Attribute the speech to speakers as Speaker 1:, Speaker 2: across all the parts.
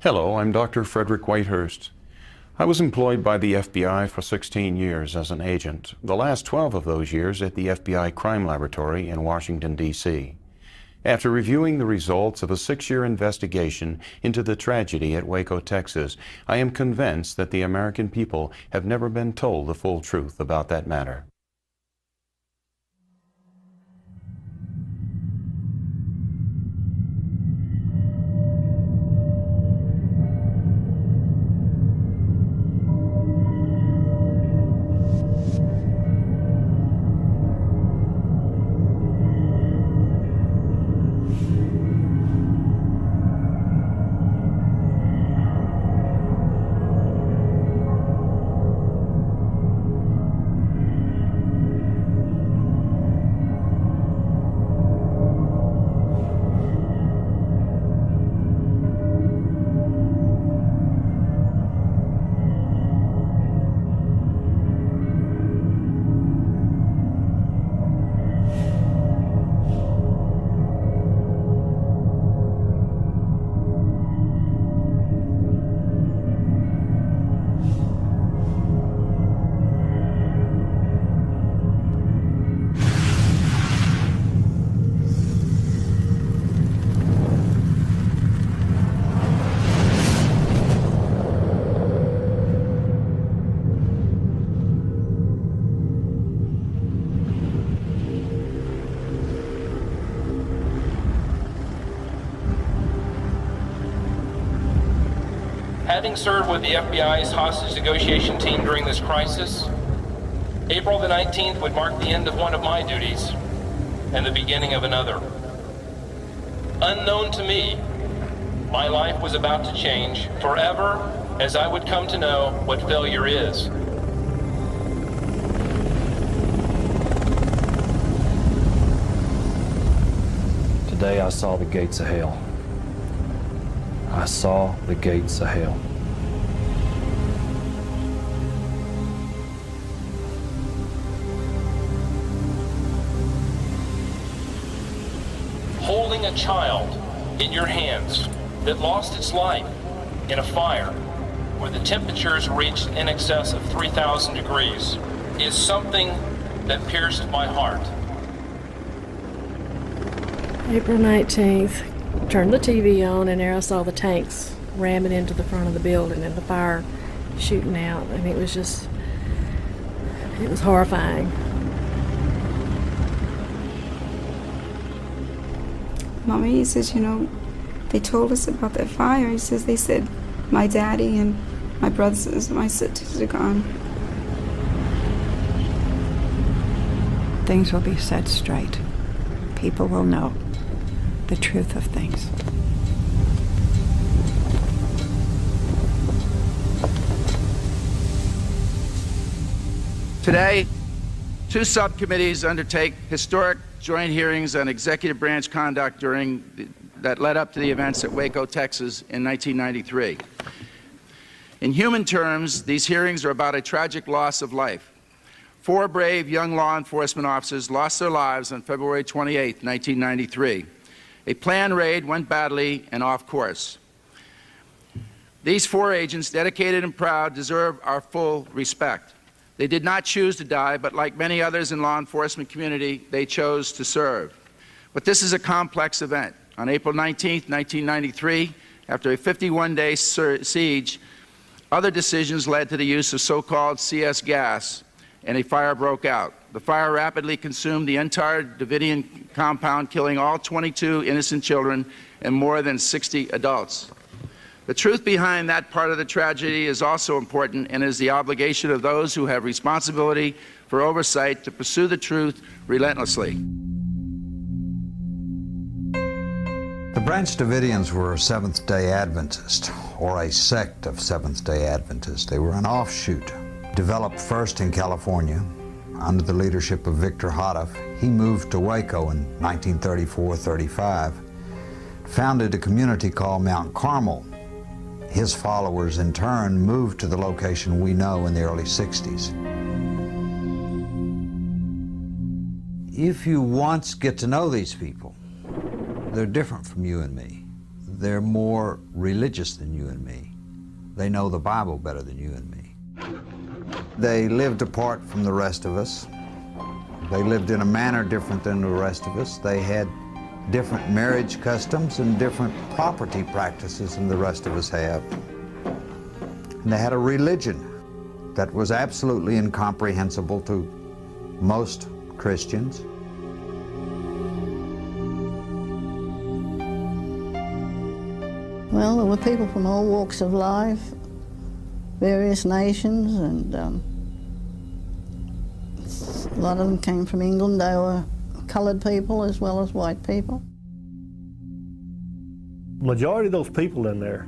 Speaker 1: Hello, I'm Dr. Frederick Whitehurst. I was employed by the FBI for 16 years as an agent, the last 12 of those years at the FBI Crime Laboratory in Washington, D.C. After reviewing the results of a 6-year investigation into the tragedy at Waco, Texas, I am convinced that the American people have never been told the full truth about that matter.
Speaker 2: Having served with the FBI's hostage negotiation team during this crisis, April the 19th would mark the end of one of my duties and the beginning of another. Unknown to me, my life was about to change forever as I would come to know what failure is.
Speaker 3: Today I saw the gates of hell. I saw the gates of hell.
Speaker 2: Holding a child in your hands that lost its life in a fire where the temperatures reached in excess of 3,000 degrees is something that pierced my heart.
Speaker 4: April 19th, turned the TV on, and there I saw the tanks ramming into the front of the building and the fire shooting out. I mean, it was horrifying.
Speaker 5: Mommy, he says, they told us about that fire. He says, they said my daddy and my brothers and my sisters are gone.
Speaker 6: Things will be set straight. People will know the truth of things.
Speaker 7: Today, 2 subcommittees undertake historic joint hearings on executive branch conduct that led up to the events at Waco, Texas in 1993. In human terms, these hearings are about a tragic loss of life. 4 brave young law enforcement officers lost their lives on February 28, 1993. A planned raid went badly and off course. These 4 agents, dedicated and proud, deserve our full respect. They did not choose to die, but like many others in law enforcement community, they chose to serve. But this is a complex event. On April 19, 1993, after a 51-day siege, other decisions led to the use of so-called CS gas, and a fire broke out. The fire rapidly consumed the entire Davidian compound, killing all 22 innocent children and more than 60 adults. The truth behind that part of the tragedy is also important, and is the obligation of those who have responsibility for oversight to pursue the truth relentlessly.
Speaker 8: The Branch Davidians were a Seventh-day Adventist, or a sect of Seventh-day Adventists. They were an offshoot, developed first in California under the leadership of Victor Houteff. He moved to Waco in 1934-35, founded a community called Mount Carmel. His followers, in turn, moved to the location we know in the early 60s. If you once get to know these people, they're different from you and me. They're more religious than you and me. They know the Bible better than you and me. They lived apart from the rest of us. They lived in a manner different than the rest of us. They had different marriage customs and different property practices than the rest of us have. And they had a religion that was absolutely incomprehensible to most Christians.
Speaker 9: Well, there were people from all walks of life, various nations, and a lot of them came from England. They were colored people as well as white people.
Speaker 10: Majority of those people in there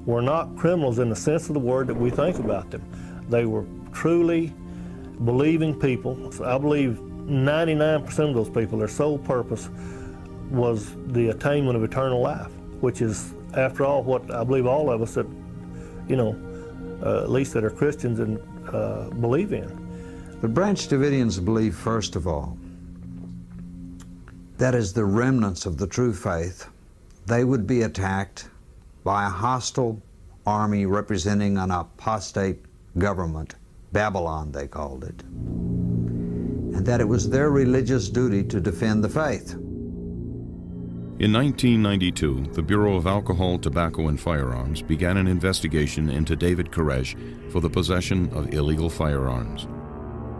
Speaker 10: were not criminals in the sense of the word that we think about them. They were truly believing people. So I believe 99% of those people, their sole purpose was the attainment of eternal life, which is, after all, what I believe all of us that, at least that are Christians and believe in.
Speaker 8: The Branch Davidians believe, first of all, that as the remnants of the true faith, they would be attacked by a hostile army representing an apostate government, Babylon they called it, and that it was their religious duty to defend the faith.
Speaker 1: In 1992, the Bureau of Alcohol, Tobacco, and Firearms began an investigation into David Koresh for the possession of illegal firearms.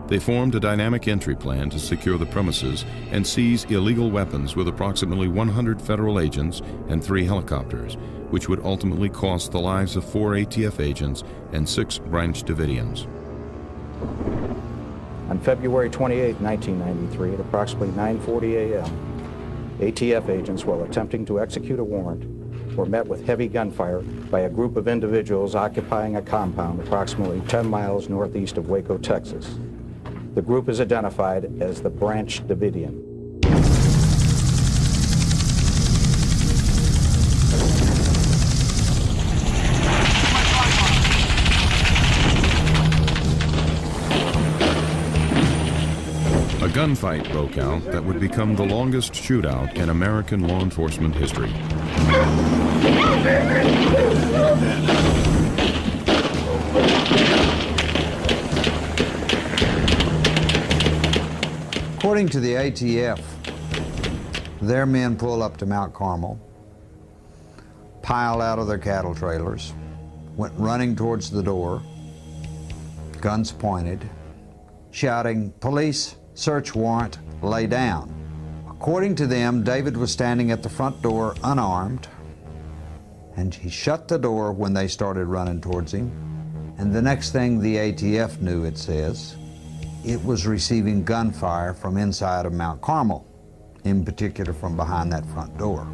Speaker 1: They formed a dynamic entry plan to secure the premises and seize illegal weapons with approximately 100 federal agents and 3 helicopters, which would ultimately cost the lives of 4 ATF agents and 6 Branch Davidians.
Speaker 11: On February 28, 1993, at approximately 9:40 a.m., ATF agents, while attempting to execute a warrant, were met with heavy gunfire by a group of individuals occupying a compound approximately 10 miles northeast of Waco, Texas. The group is identified as the Branch Davidian.
Speaker 1: A gunfight broke out that would become the longest shootout in American law enforcement history.
Speaker 8: According to the ATF, their men pulled up to Mount Carmel, piled out of their cattle trailers, went running towards the door, guns pointed, shouting, "Police, search warrant, lay down." According to them, David was standing at the front door unarmed, and he shut the door when they started running towards him. And the next thing the ATF knew, it says, it was receiving gunfire from inside of Mount Carmel, in particular from behind that front door.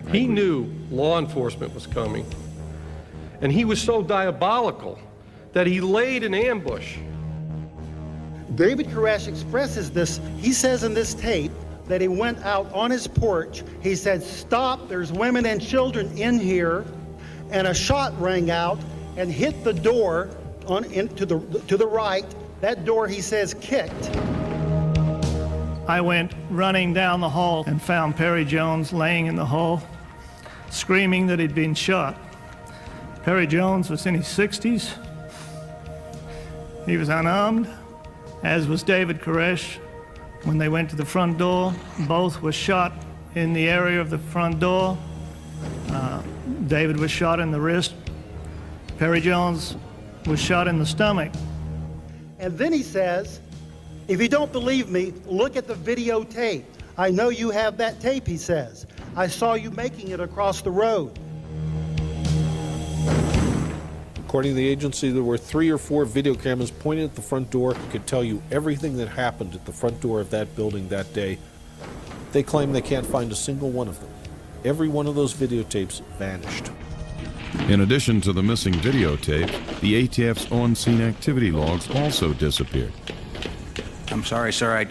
Speaker 12: He knew law enforcement was coming, and he was so diabolical that he laid an ambush.
Speaker 13: David Koresh expresses this. He says in this tape that he went out on his porch. He said, "Stop, there's women and children in here," and a shot rang out and hit the door to the right. That door, he says, kicked.
Speaker 14: I went running down the hall and found Perry Jones laying in the hall, screaming that he'd been shot. Perry Jones was in his 60s. He was unarmed, as was David Koresh. When they went to the front door, both were shot in the area of the front door. David was shot in the wrist. Perry Jones was shot in the stomach.
Speaker 13: And then he says, "If you don't believe me, look at the videotape. I know you have that tape," he says. "I saw you making it across the road."
Speaker 15: According to the agency, there were 3 or 4 video cameras pointed at the front door. Could tell you everything that happened at the front door of that building that day. They claim they can't find a single one of them. Every one of those videotapes vanished.
Speaker 1: In addition to the missing videotape, the ATF's on-scene activity logs also disappeared.
Speaker 7: I'm sorry, sir,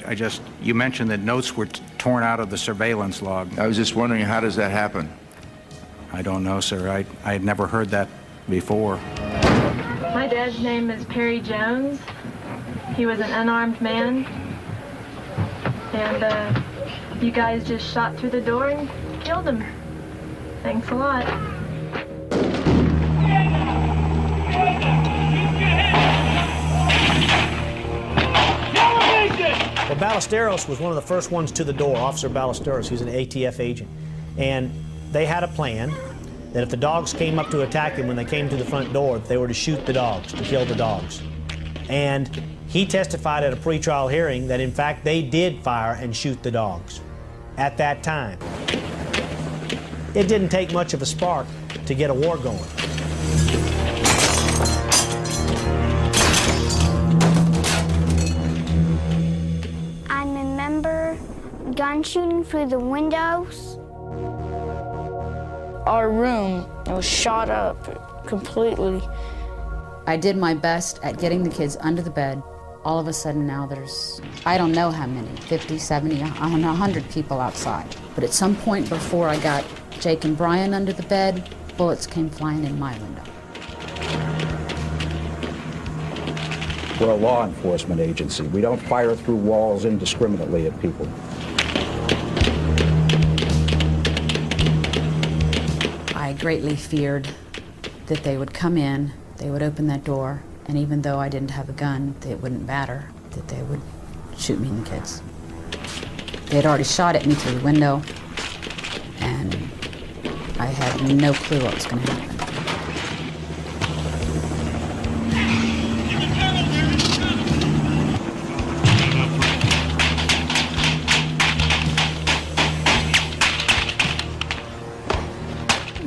Speaker 7: you mentioned that notes were torn out of the surveillance log. I was just wondering, how does that happen? I don't know, sir. I had never heard that before.
Speaker 16: My dad's name is Perry Jones. He was an unarmed man. And you guys just shot through the door and killed him. Thanks a lot.
Speaker 17: Well, Ballesteros was one of the first ones to the door, Officer Ballesteros. He was an ATF agent. And they had a plan that if the dogs came up to attack him when they came to the front door, they were to shoot the dogs, to kill the dogs. And he testified at a pretrial hearing that, in fact, they did fire and shoot the dogs at that time. It didn't take much of a spark to get a war going.
Speaker 18: I remember gun shooting through the windows.
Speaker 19: Our room was shot up completely.
Speaker 20: I did my best at getting the kids under the bed. All of a sudden now there's, I don't know how many, 50, 70, I don't know, 100 people outside. But at some point before I got Jake and Brian under the bed, bullets came flying in my window.
Speaker 11: We're a law enforcement agency. We don't fire through walls indiscriminately at people.
Speaker 20: I greatly feared that they would come in, they would open that door, and even though I didn't have a gun, it wouldn't matter, that they would shoot me and the kids. They had already shot at me through the window, and I had no clue what was going to happen.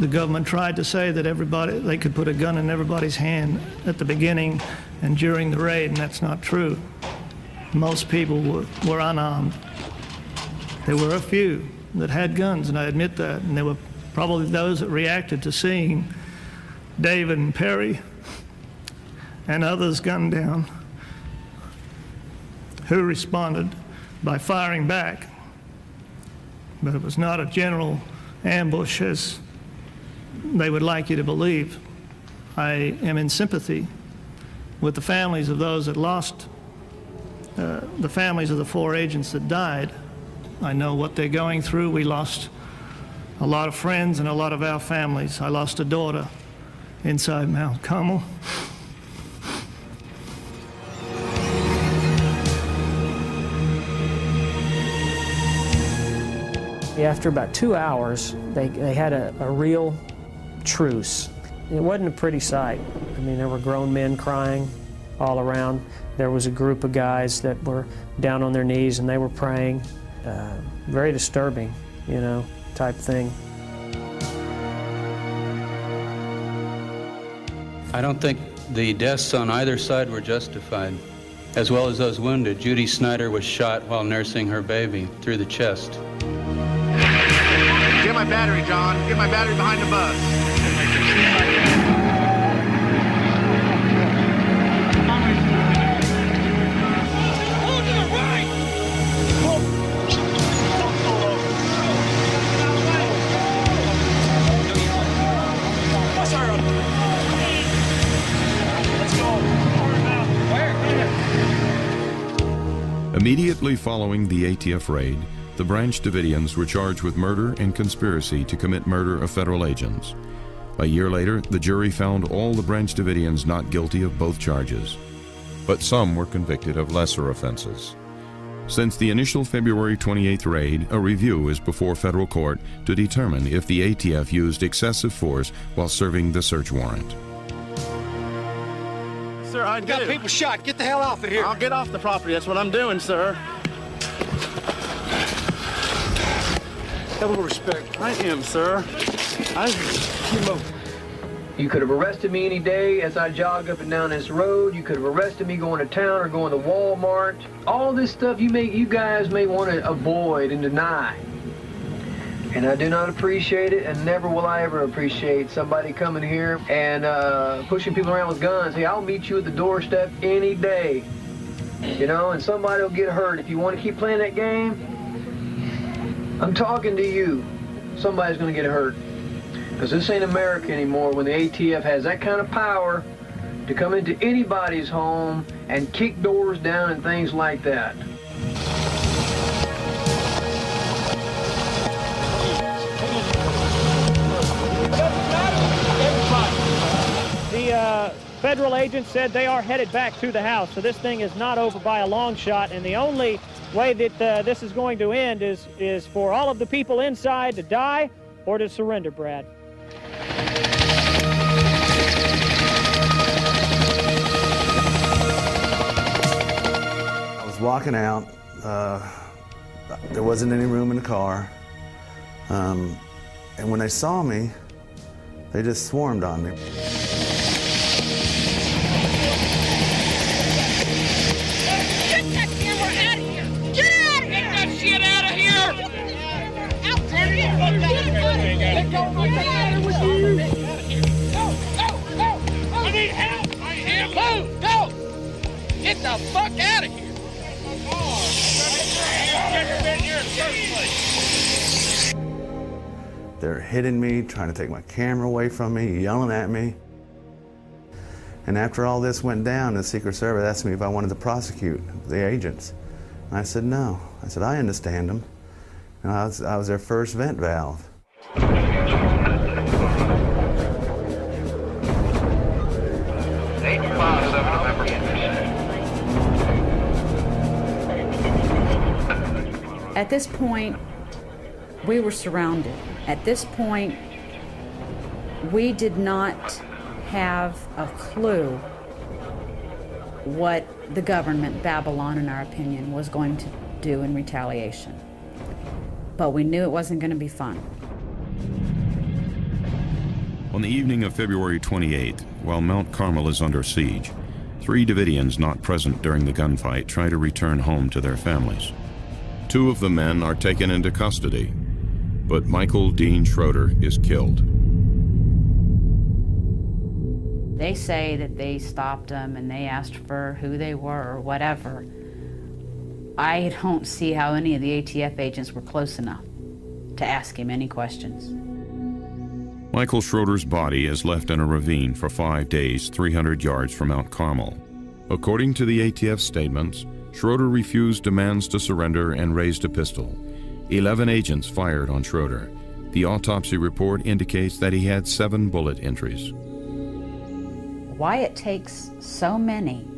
Speaker 14: The government tried to say that they could put a gun in everybody's hand at the beginning and during the raid, and that's not true. Most people were unarmed. There were a few that had guns, and I admit that, and there were probably those that reacted to seeing David and Perry and others gunned down, who responded by firing back. But it was not a general ambush as they would like you to believe. I am in sympathy with the families of those that lost, the families of the 4 agents that died. I know what they're going through. We lost a lot of friends and a lot of our families. I lost a daughter inside Mount Carmel.
Speaker 21: After about 2 hours, they had a real truce. It wasn't a pretty sight. I mean, there were grown men crying all around. There was a group of guys that were down on their knees and they were praying. Very disturbing, you know, type thing.
Speaker 22: I don't think the deaths on either side were justified, as well as those wounded. Judy Snyder was shot while nursing her baby through the chest.
Speaker 7: Get my battery, John. Get my battery behind the bus.
Speaker 1: Immediately following the ATF raid, the Branch Davidians were charged with murder and conspiracy to commit murder of federal agents. A year later, the jury found all the Branch Davidians not guilty of both charges, but some were convicted of lesser offenses. Since the initial February 28th raid, a review is before federal court to determine if the ATF used excessive force while serving the search warrant.
Speaker 23: Sir, I got people shot. Get the hell off of here. I'll get off the property. That's what I'm doing, sir. Have a little respect. I am, sir.
Speaker 24: You could have arrested me any day as I jog up and down this road. You could have arrested me going to town or going to Walmart. All this stuff you guys may want to avoid and deny. And I do not appreciate it, and never will I ever appreciate somebody coming here and pushing people around with guns. Hey, I'll meet you at the doorstep any day. You know, and somebody will get hurt. If you want to keep playing that game, I'm talking to you. Somebody's going to get hurt. Because this ain't America anymore when the ATF has that kind of power to come into anybody's home and kick doors down and things like that.
Speaker 21: Federal agents said they are headed back to the house, so this thing is not over by a long shot, and the only way that this is going to end is for all of the people inside to die or to surrender, Brad.
Speaker 2: I was walking out. There wasn't any room in the car. And when they saw me, they just swarmed on me.
Speaker 3: Get that camera out of here! Get out of here! Get that shit out of here! Out there! Get out of here! Go! I need help! I am! Move! Go! Get the fuck out of here!
Speaker 2: They're hitting me, trying to take my camera away from me, yelling at me. And after all this went down, the Secret Service asked me if I wanted to prosecute the agents. And I said no. I said, I understand them. And I was their first vent valve.
Speaker 20: At this point, we were surrounded. At this point, we did not have a clue what the government, Babylon in our opinion, was going to do in retaliation. But we knew it wasn't going to be fun.
Speaker 1: On the evening of February 28th, while Mount Carmel is under siege, 3 Davidians not present during the gunfight try to return home to their families. 2 of the men are taken into custody, but Michael Dean Schroeder is killed.
Speaker 20: They say that they stopped them and they asked for who they were or whatever. I don't see how any of the ATF agents were close enough to ask him any questions.
Speaker 1: Michael Schroeder's body is left in a ravine for 5 days, 300 yards from Mount Carmel. According to the ATF statements, Schroeder refused demands to surrender and raised a pistol. 11 agents fired on Schroeder. The autopsy report indicates that he had 7 bullet entries.
Speaker 20: Why it takes so many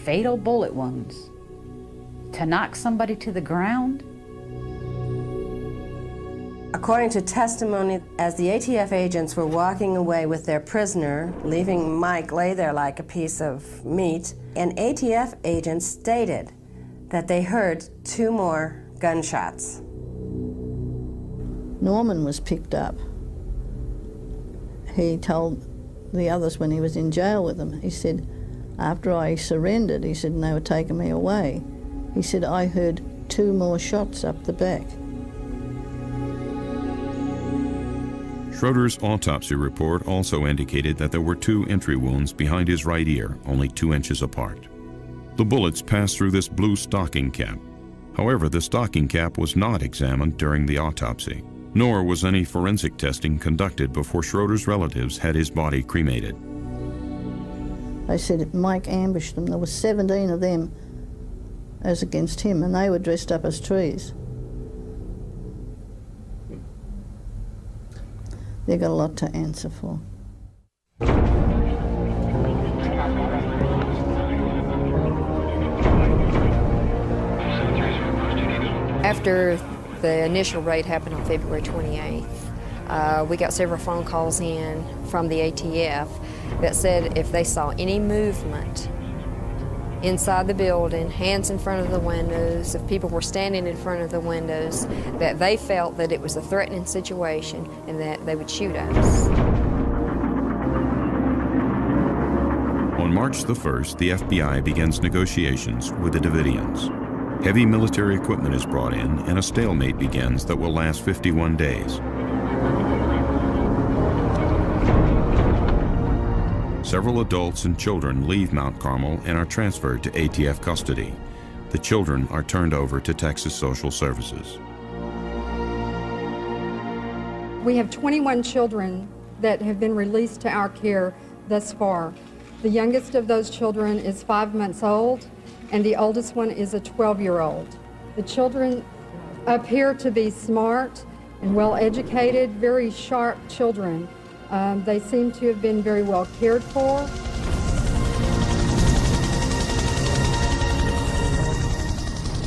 Speaker 20: fatal bullet wounds to knock somebody to the ground?
Speaker 4: According to testimony, as the ATF agents were walking away with their prisoner, leaving Mike lay there like a piece of meat, an ATF agent stated that they heard 2 more gunshots.
Speaker 9: Norman was picked up. He told the others when he was in jail with them, he said, after I surrendered, he said, and they were taking me away, he said, I heard 2 more shots up the back.
Speaker 1: Schroeder's autopsy report also indicated that there were 2 entry wounds behind his right ear, only 2 inches apart. The bullets passed through this blue stocking cap. However, the stocking cap was not examined during the autopsy, nor was any forensic testing conducted before Schroeder's relatives had his body cremated.
Speaker 9: They said Mike ambushed them. There were 17 of them as against him, and they were dressed up as trees. They've got a lot to answer for.
Speaker 5: After the initial raid happened on February 28th, we got several phone calls in from the ATF that said if they saw any movement inside the building, hands in front of the windows, if people were standing in front of the windows, that they felt that it was a threatening situation and that they would shoot us.
Speaker 1: On March the 1st, the FBI begins negotiations with the Davidians. Heavy military equipment is brought in and a stalemate begins that will last 51 days. Several adults and children leave Mount Carmel and are transferred to ATF custody. The children are turned over to Texas Social Services.
Speaker 25: We have 21 children that have been released to our care thus far. The youngest of those children is 5 months old, and the oldest one is a 12-year-old. The children appear to be smart and well-educated, very sharp children. They seem to have been very well cared for.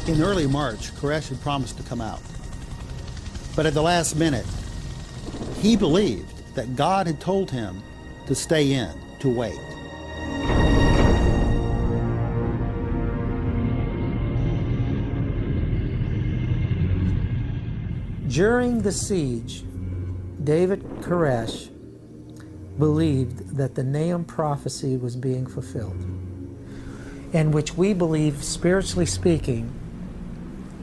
Speaker 6: In early March, Koresh had promised to come out. But at the last minute, he believed that God had told him to stay in, to wait.
Speaker 8: During the siege, David Koresh believed that the Nahum prophecy was being fulfilled, and which we believe, spiritually speaking,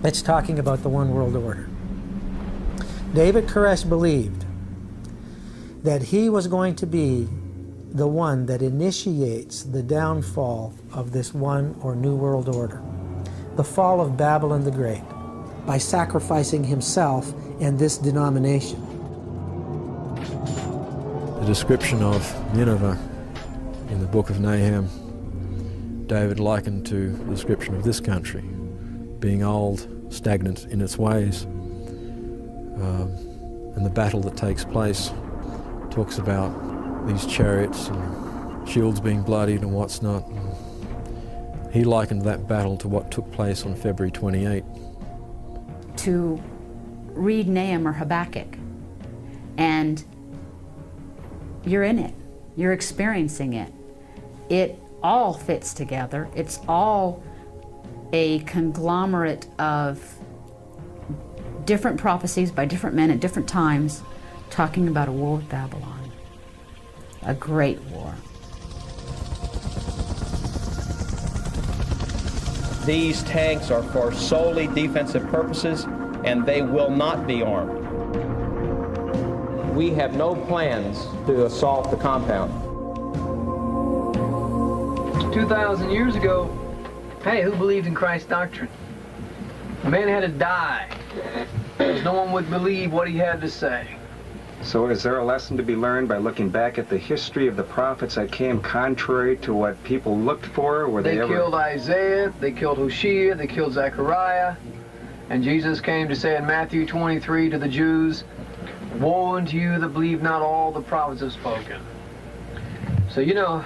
Speaker 8: it's talking about the one world order. David Koresh believed that he was going to be the one that initiates the downfall of this one or new world order, the fall of Babylon the Great, by sacrificing himself and this denomination.
Speaker 10: The description of Nineveh in the book of Nahum, David likened to the description of this country, being old, stagnant in its ways. And the battle that takes place talks about these chariots and shields being bloodied and what's not. He likened that battle to what took place on February 28.
Speaker 20: To read Nahum or Habakkuk, and you're in it, you're experiencing it. It all fits together. It's all a conglomerate of different prophecies by different men at different times, talking about a war with Babylon, a great war.
Speaker 12: These tanks are for solely defensive purposes, and they will not be armed. We have no plans to assault the compound.
Speaker 24: 2,000 years ago, hey, who believed in Christ's doctrine? A man had to die, because no one would believe what he had to say.
Speaker 13: So is there a lesson to be learned by looking back at the history of the prophets that came contrary to what people looked for? Were they ever...
Speaker 24: killed Isaiah, they killed Hosea, they killed Zechariah, and Jesus came to say in Matthew 23 to the Jews, "Woe unto you that believe not all the prophets have spoken." So, you know,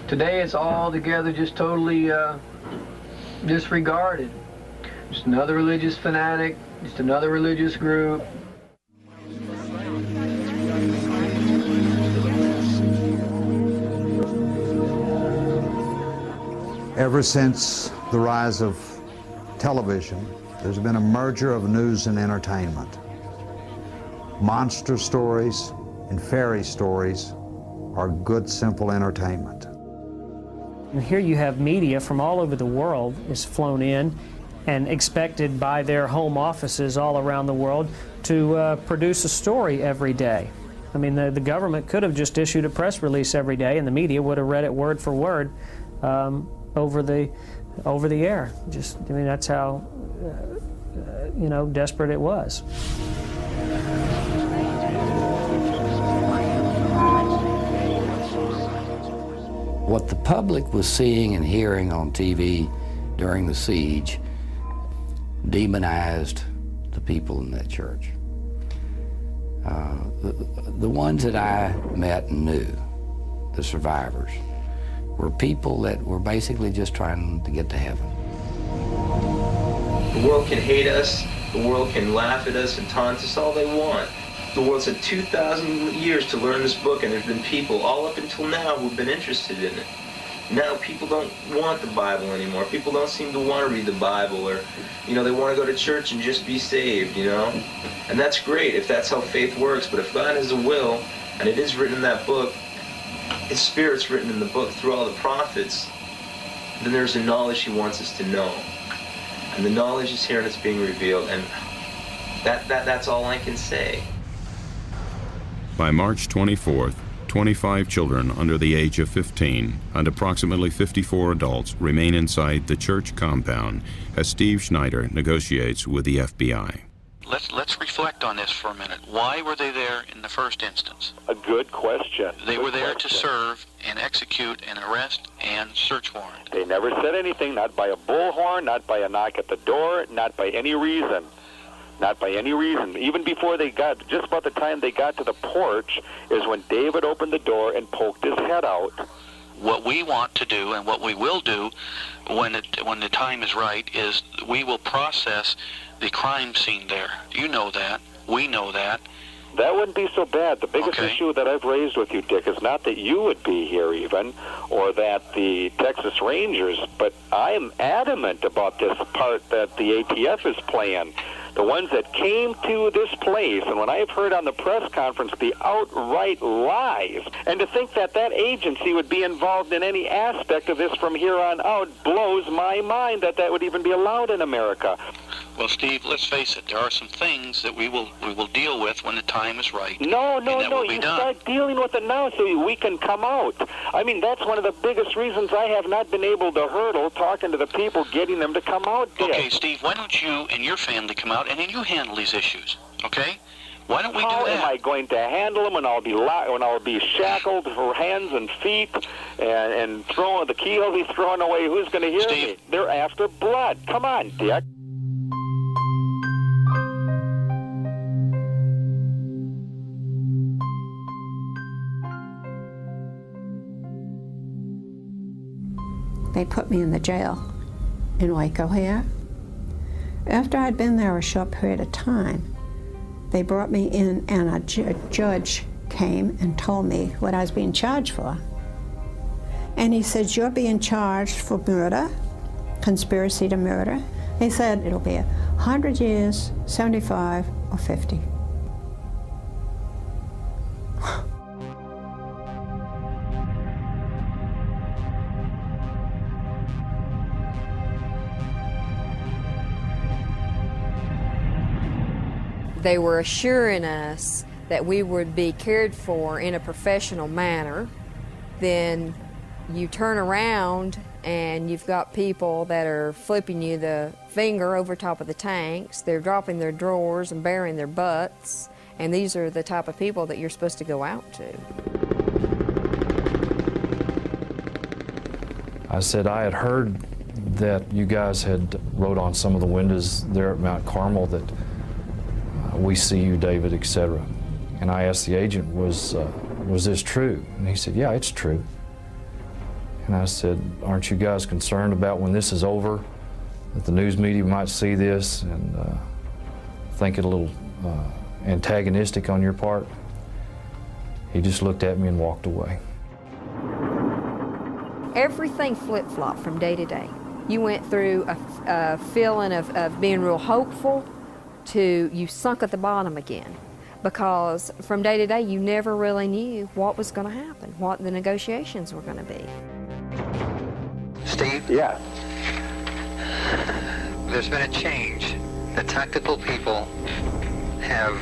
Speaker 24: today it's all together just totally disregarded. Just another religious fanatic, just another religious group.
Speaker 26: Ever since the rise of television, there's been a merger of news and entertainment. Monster stories and fairy stories are good, simple entertainment.
Speaker 21: And here you have media from all over the world is flown in and expected by their home offices all around the world to produce a story every day. I mean, the government could have just issued a press release every day and the media would have read it word for word over the air. Just, I mean, that's how, you know, desperate it was.
Speaker 27: What the public was seeing and hearing on TV during the siege demonized the people in that church. The ones that I met and knew, the survivors, were people that were basically just trying to get to heaven.
Speaker 28: The world can hate us, the world can laugh at us and taunt us all they want. The world's had 2,000 years to learn this book, and there's been people all up until now who've been interested in it. Now people don't want the Bible anymore. People don't seem to want to read the Bible, or, you know, they want to go to church and just be saved, you know? And that's great if that's how faith works, but if God has a will, and it is written in that book, His Spirit's written in the book through all the prophets, then there's a knowledge He wants us to know. And the knowledge is here and it's being revealed, and that's all I can say.
Speaker 1: By March 24th, 25 children under the age of 15 and approximately 54 adults remain inside the church compound as Steve Schneider negotiates with the FBI.
Speaker 29: Let's reflect on this for a minute. Why were they there in the first instance?
Speaker 30: A good question.
Speaker 29: They were there to serve and execute an arrest and search warrant.
Speaker 30: They never said anything, not by a bullhorn, not by a knock at the door, not by any reason. Not by any reason. Even before they got, just about the time they got to the porch is when David opened the door and poked his head out
Speaker 29: What we want to do and what we will do when the time is right is we will process the crime scene there. You know that. We know that.
Speaker 30: That wouldn't be so bad. The biggest issue that I've raised with you, Dick, is not that you would be here even, or that the Texas Rangers, but I am adamant about this part that the ATF is playing. The ones that came to this place, and when I've heard on the press conference the outright lies, and to think that that agency would be involved in any aspect of this from here on out blows my mind that that would even be allowed in America.
Speaker 29: Well, Steve, let's face it. There are some things that we will deal with when the time is right.
Speaker 30: No.
Speaker 29: You
Speaker 30: start dealing with it now so we can come out. I mean, that's one of the biggest reasons I have not been able to hurdle talking to the people, getting them to come out, Dick.
Speaker 29: Okay, Steve, why don't you and your family come out and then you handle these issues, okay? Why don't we do that?
Speaker 30: How am I going to handle them when I'll be shackled for hands and feet and throwing the key will be thrown away? Who's going to hear me? They're after blood. Come on, Dick.
Speaker 7: They put me in the jail in Waco here. After I'd been there a short period of time, they brought me in and a judge came and told me what I was being charged for. And he said, you're being charged for murder, conspiracy to murder. He said, it'll be 100 years, 75, or 50.
Speaker 5: They were assuring us that we would be cared for in a professional manner. Then you turn around and you've got people that are flipping you the finger over top of the tanks. They're dropping their drawers and burying their butts. And these are the type of people that you're supposed to go out to.
Speaker 10: I said I had heard that you guys had wrote on some of the windows there at Mount Carmel that we see you, David, etc. And I asked the agent, was this true? And he said, yeah, it's true. And I said, aren't you guys concerned about when this is over, that the news media might see this and think it a little antagonistic on your part? He just looked at me and walked away.
Speaker 5: Everything flip-flopped from day to day. You went through a feeling of being real hopeful to you sunk at the bottom again, because from day to day you never really knew what was going to happen, what the negotiations were going to be.
Speaker 29: Steve?
Speaker 30: Yeah.
Speaker 29: There's been a change. The tactical people have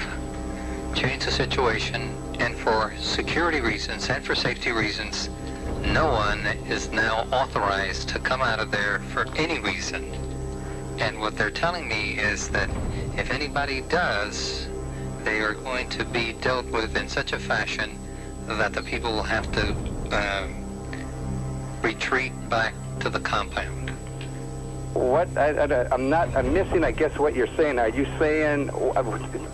Speaker 29: changed the situation, and for security reasons and for safety reasons, no one is now authorized to come out of there for any reason. And what they're telling me is that if anybody does, they are going to be dealt with in such a fashion that the people will have to retreat back to the compound.
Speaker 30: What? I'm missing, I guess, what you're saying. Are you saying,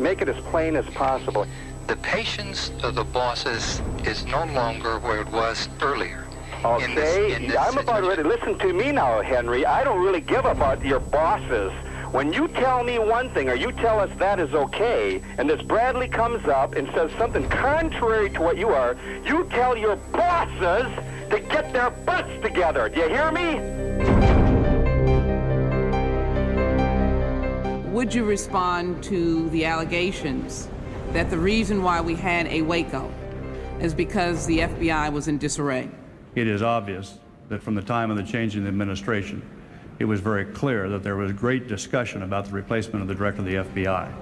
Speaker 30: make it as plain as possible?
Speaker 29: The patience of the bosses is no longer where it was earlier.
Speaker 30: Okay, I'm about ready. Listen to me now, Henry. I don't really give about your bosses. When you tell me one thing, or you tell us that is okay, and this Bradley comes up and says something contrary to what you are, you tell your bosses to get their butts together. Do you hear me?
Speaker 11: Would you respond to the allegations that the reason why we had a Waco is because the FBI was in disarray?
Speaker 14: It is obvious that from the time of the change in the administration, it was very clear that there was great discussion about the replacement of the director of the FBI.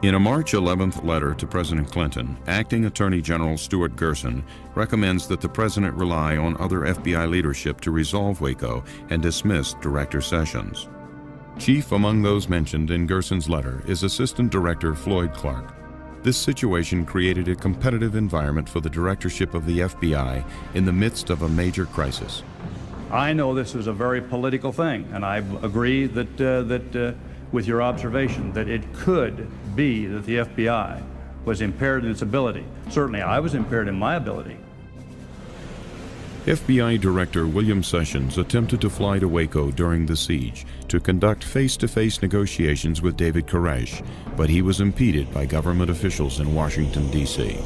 Speaker 1: In a March 11th letter to President Clinton, Acting Attorney General Stuart Gerson recommends that the president rely on other FBI leadership to resolve Waco and dismiss Director Sessions. Chief among those mentioned in Gerson's letter is Assistant Director Floyd Clark. This situation created a competitive environment for the directorship of the FBI in the midst of a major crisis.
Speaker 14: I know this is a very political thing, and I agree that with your observation that it could be that the FBI was impaired in its ability. Certainly I was impaired in my ability.
Speaker 1: FBI Director William Sessions attempted to fly to Waco during the siege to conduct face-to-face negotiations with David Koresh, but he was impeded by government officials in Washington, D.C.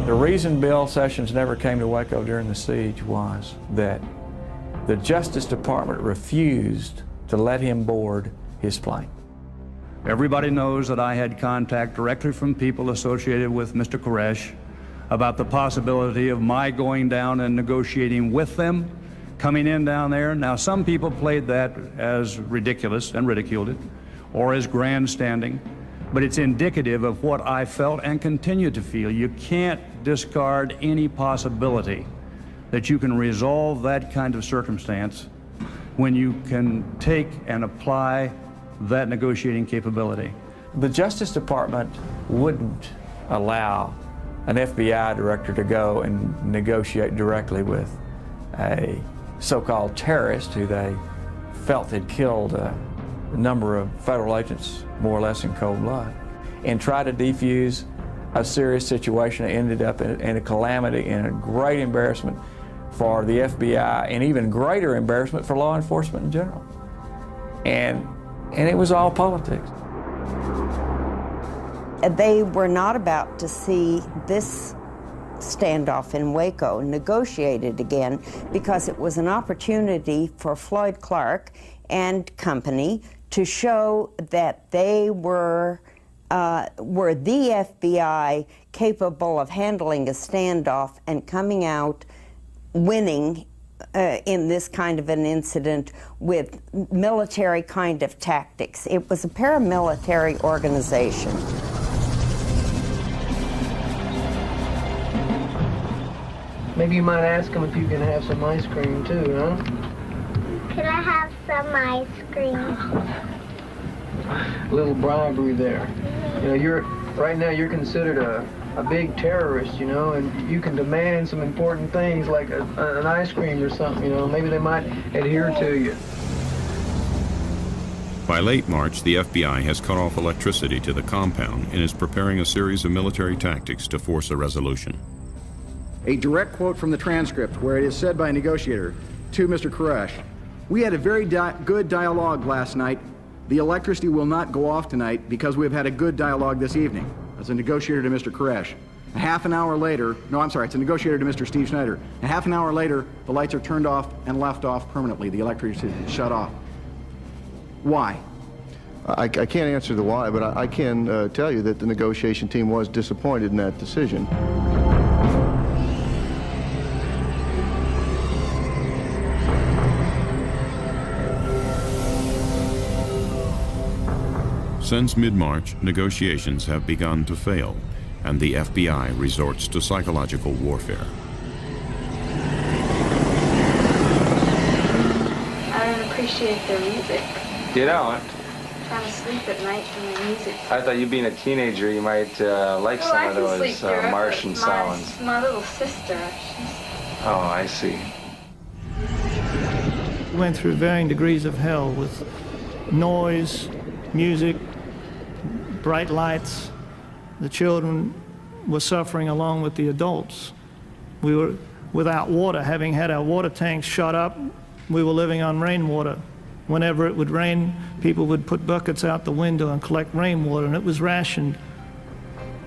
Speaker 2: The reason Bill Sessions never came to Waco during the siege was that the Justice Department refused to let him board his plane.
Speaker 14: Everybody knows that I had contact directly from people associated with Mr. Koresh about the possibility of my going down and negotiating with them, coming in down there. Now, some people played that as ridiculous and ridiculed it, or as grandstanding, but it's indicative of what I felt and continue to feel. You can't discard any possibility that you can resolve that kind of circumstance when you can take and apply that negotiating capability.
Speaker 2: The Justice Department wouldn't allow an FBI director to go and negotiate directly with a so-called terrorist who they felt had killed a number of federal agents more or less in cold blood, and try to defuse a serious situation that ended up in a calamity and a great embarrassment for the FBI, and even greater embarrassment for law enforcement in general. And it was all politics.
Speaker 3: They were not about to see this standoff in Waco negotiated again, because it was an opportunity for Floyd Clark and company to show that they were the FBI capable of handling a standoff and coming out winning in this kind of an incident with military kind of tactics. It was a paramilitary organization.
Speaker 24: Maybe you might ask them if you can have some ice cream too, huh?
Speaker 4: Can I have some ice cream?
Speaker 24: A little bribery there. You know, right now you're considered a big terrorist, you know, and you can demand some important things like an ice cream or something, you know. Maybe they might adhere to you.
Speaker 1: By late March, the FBI has cut off electricity to the compound and is preparing a series of military tactics to force a resolution.
Speaker 15: A direct quote from the transcript where it is said by a negotiator to Mr. Koresh, "We had a very good dialogue last night. The electricity will not go off tonight because we have had a good dialogue this evening." That's a negotiator to Mr. Koresh. A half an hour later, no, I'm sorry, it's a negotiator to Mr. Steve Schneider. A half an hour later, the lights are turned off and left off permanently. The electricity is shut off. Why?
Speaker 16: I can't answer the why, but I can tell you that the negotiation team was disappointed in that decision.
Speaker 1: Since mid-March, negotiations have begun to fail, and the FBI resorts to psychological warfare.
Speaker 17: I don't appreciate their music.
Speaker 13: You don't?
Speaker 17: I'm trying to sleep at night from the music.
Speaker 13: I thought you being a teenager, you might like some of those Martian sounds.
Speaker 17: My little sister.
Speaker 13: Oh, I see.
Speaker 18: We went through varying degrees of hell with noise, music, bright lights. The children were suffering along with the adults. We were without water, having had our water tanks shut up. We were living on rainwater. Whenever it would rain, people would put buckets out the window and collect rainwater, and it was rationed.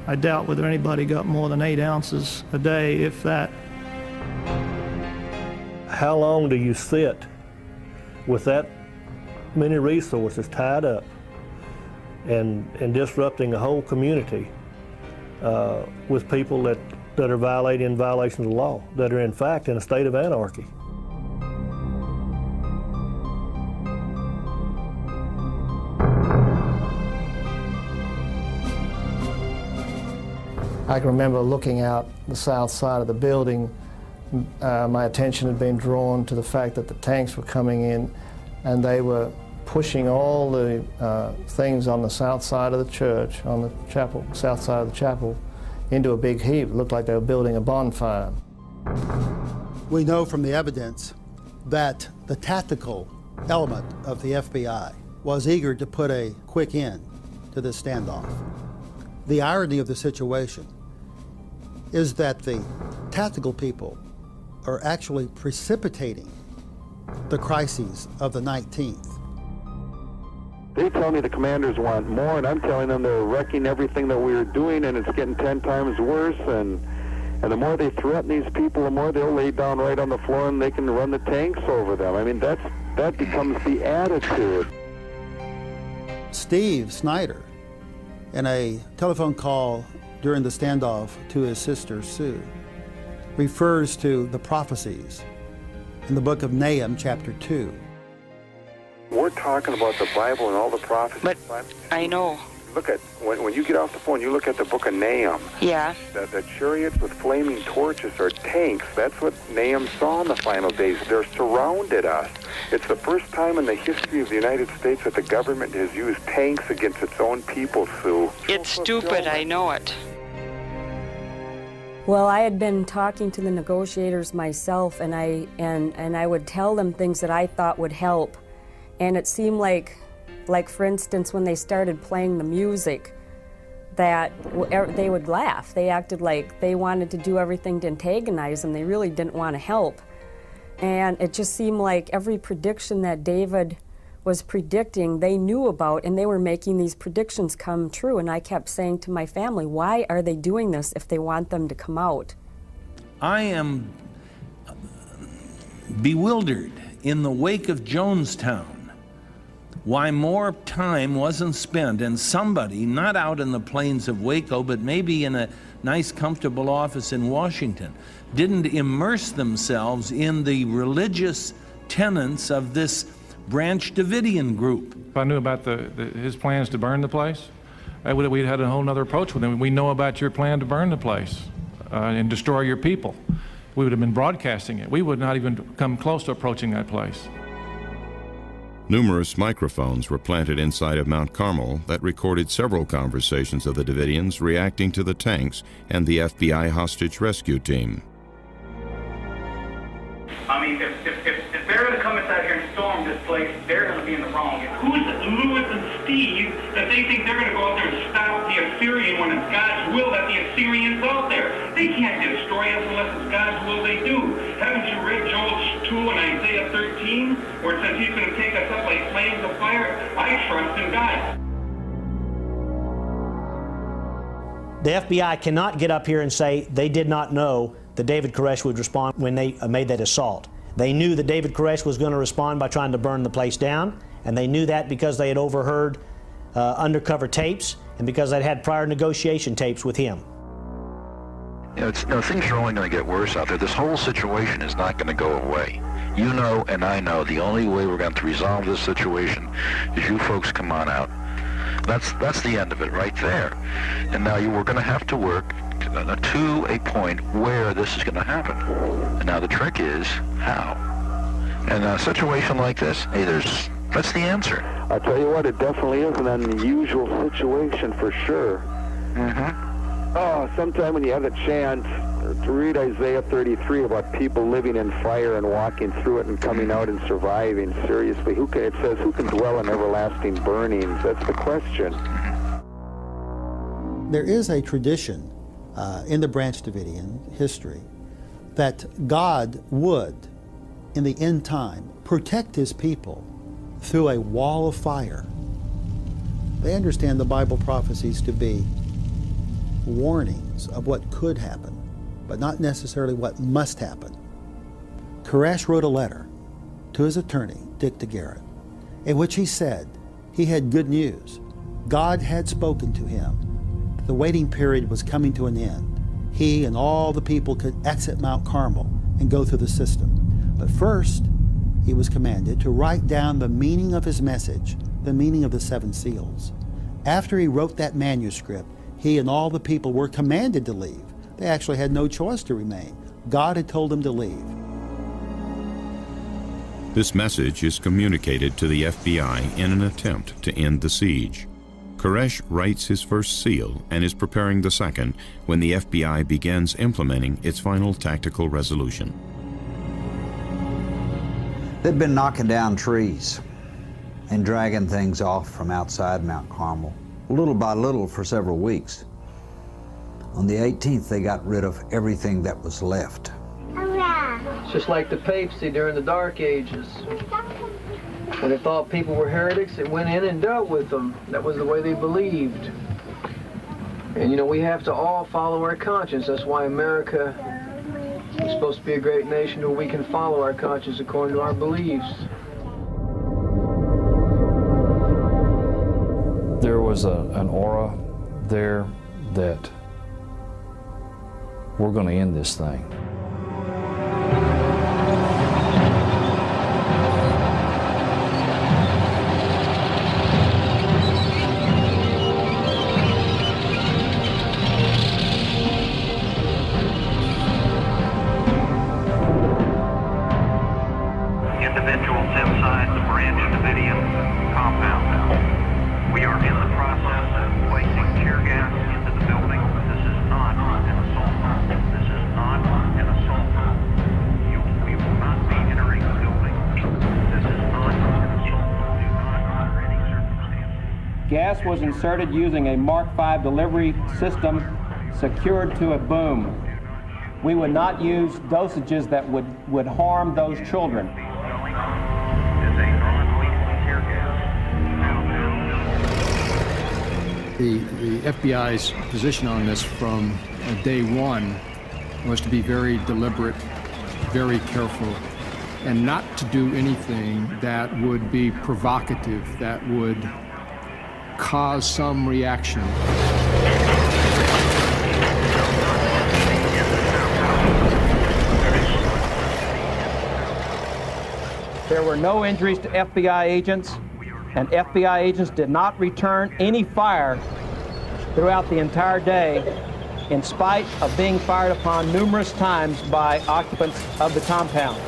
Speaker 18: I doubt whether anybody got more than 8 ounces a day, if that.
Speaker 19: How long do you sit with that many resources tied up and disrupting a whole community with people that are violating violations of the law, that are in fact in a state of anarchy?
Speaker 21: I can remember looking out the south side of the building. My attention had been drawn to the fact that the tanks were coming in, and they were pushing all the things on the south side of the church, on the chapel, south side of the chapel, into a big heap. It looked like they were building a bonfire.
Speaker 6: We know from the evidence that the tactical element of the FBI was eager to put a quick end to this standoff. The irony of the situation is that the tactical people are actually precipitating the crises of the 19th.
Speaker 30: They tell me the commanders want more, and I'm telling them they're wrecking everything that we were doing, and it's getting 10 times worse. And the more they threaten these people, the more they'll lay down right on the floor, and they can run the tanks over them. I mean, that becomes the attitude.
Speaker 6: Steve Snyder, in a telephone call during the standoff to his sister Sue, refers to the prophecies in the book of Nahum, chapter 2.
Speaker 30: We're talking about the Bible and all the prophecies.
Speaker 8: But I know.
Speaker 30: Look at, when you get off the phone, you look at the book of Nahum.
Speaker 8: Yeah.
Speaker 30: The chariots with flaming torches are tanks. That's what Nahum saw in the final days. They're surrounded us. It's the first time in the history of the United States that the government has used tanks against its own people, Sue.
Speaker 8: It's stupid, I know it.
Speaker 9: Well, I had been talking to the negotiators myself, and I would tell them things that I thought would help. And it seemed like for instance, when they started playing the music, that they would laugh. They acted like they wanted to do everything to antagonize them. They really didn't want to help. And it just seemed like every prediction that David was predicting, they knew about, and they were making these predictions come true. And I kept saying to my family, why are they doing this if they want them to come out?
Speaker 12: I am bewildered in the wake of Jonestown why more time wasn't spent, and somebody, not out in the plains of Waco, but maybe in a nice, comfortable office in Washington, didn't immerse themselves in the religious tenets of this Branch Davidian group.
Speaker 20: If I knew about his plans to burn the place, we'd had a whole other approach with him. We know about your plan to burn the place and destroy your people. We would have been broadcasting it. We would not even come close to approaching that place.
Speaker 1: Numerous microphones were planted inside of Mount Carmel that recorded several conversations of the Davidians reacting to the tanks and the FBI hostage rescue team.
Speaker 22: I mean, if they're going to come inside here and storm this place, they're going to be in the wrong. Who's Louis and Steve that they think they're going to go out there and stop the Assyrian when it's God's will that the Assyrian's out there? They can't destroy us unless it's God's will they do. Haven't you read Joel 2 and Isaiah 13, where it says he's going to take us up like flames of fire? I trust in God.
Speaker 23: The FBI cannot get up here and say they did not know that David Koresh would respond when they made that assault. They knew that David Koresh was going to respond by trying to burn the place down, and they knew that because they had overheard undercover tapes and because they'd had prior negotiation tapes with him.
Speaker 25: You know, things are only going to get worse out there. This whole situation is not going to go away. You know and I know the only way we're going to resolve this situation is you folks come on out. That's the end of it right there. And now we're going to have to work to a point where this is going to happen. And now the trick is how. And a situation like this, hey, that's the answer.
Speaker 30: I'll tell you what, it definitely is an unusual situation for sure.
Speaker 25: Mm-hmm.
Speaker 30: Oh, sometime when you have a chance to read Isaiah 33 about people living in fire and walking through it and coming out and surviving, seriously, it says, who can dwell in everlasting burnings? That's the question.
Speaker 6: There is a tradition in the Branch Davidian history that God would, in the end time, protect his people through a wall of fire. They understand the Bible prophecies to be warnings of what could happen, but not necessarily what must happen. Koresh wrote a letter to his attorney, Dick DeGarrett, in which he said he had good news. God had spoken to him. The waiting period was coming to an end. He and all the people could exit Mount Carmel and go through the system. But first, he was commanded to write down the meaning of his message, the meaning of the 7 seals. After he wrote that manuscript, he and all the people were commanded to leave. They actually had no choice to remain. God had told them to leave.
Speaker 1: This message is communicated to the FBI in an attempt to end the siege. Koresh writes his first seal and is preparing the second when the FBI begins implementing its final tactical resolution.
Speaker 26: They'd been knocking down trees and dragging things off from outside Mount Carmel, little by little for several weeks. On the 18th, they got rid of everything that was left.
Speaker 24: It's just like the papacy during the Dark Ages. When they thought people were heretics, they went in and dealt with them. That was the way they believed. And you know, we have to all follow our conscience. That's why America is supposed to be a great nation where we can follow our conscience according to our beliefs.
Speaker 2: There was an aura there that we're going to end this thing.
Speaker 22: Individuals inside the Branch Davidian compound. We are in the process of placing tear gas into the building. This is not an assault. This is not an assault. We will not be entering the building. This is not an assault. Do not, under any circumstances.
Speaker 3: Gas was inserted using a Mark V delivery system secured to a boom. We would not use dosages that would harm those children.
Speaker 5: The FBI's position on this from day one was to be very deliberate, very careful, and not to do anything that would be provocative, that would cause some reaction.
Speaker 3: There were no injuries to FBI agents, and FBI agents did not return any fire throughout the entire day, in spite of being fired upon numerous times by occupants of the compound.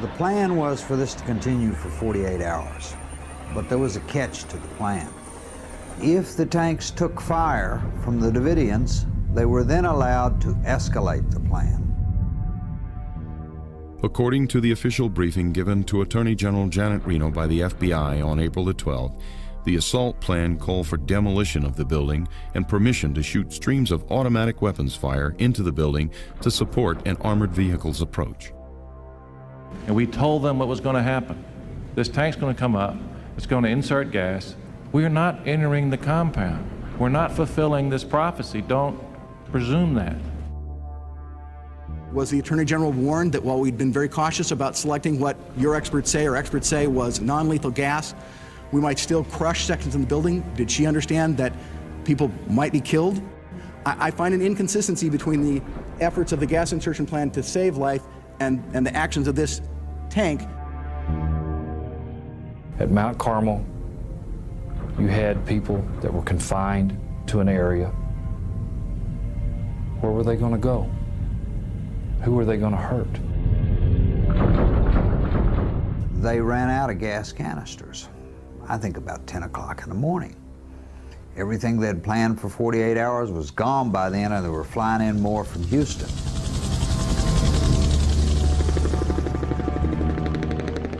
Speaker 26: The plan was for this to continue for 48 hours, but there was a catch to the plan. If the tanks took fire from the Davidians, they were then allowed to escalate the plan.
Speaker 1: According to the official briefing given to Attorney General Janet Reno by the FBI on April the 12th, the assault plan called for demolition of the building and permission to shoot streams of automatic weapons fire into the building to support an armored vehicle's approach.
Speaker 20: And we told them what was going to happen. This tank's going to come up, it's going to insert gas. We are not entering the compound. We're not fulfilling this prophecy. Don't presume that.
Speaker 15: Was the Attorney General warned that while we'd been very cautious about selecting what your experts say or experts say was non-lethal gas, we might still crush sections in the building? Did she understand that people might be killed? I find an inconsistency between the efforts of the gas insertion plan to save life and the actions of this tank.
Speaker 2: At Mount Carmel, you had people that were confined to an area. Where were they going to go? Who were they going to hurt?
Speaker 26: They ran out of gas canisters, I think about 10 o'clock in the morning. Everything they had planned for 48 hours was gone by then, and they were flying in more from Houston.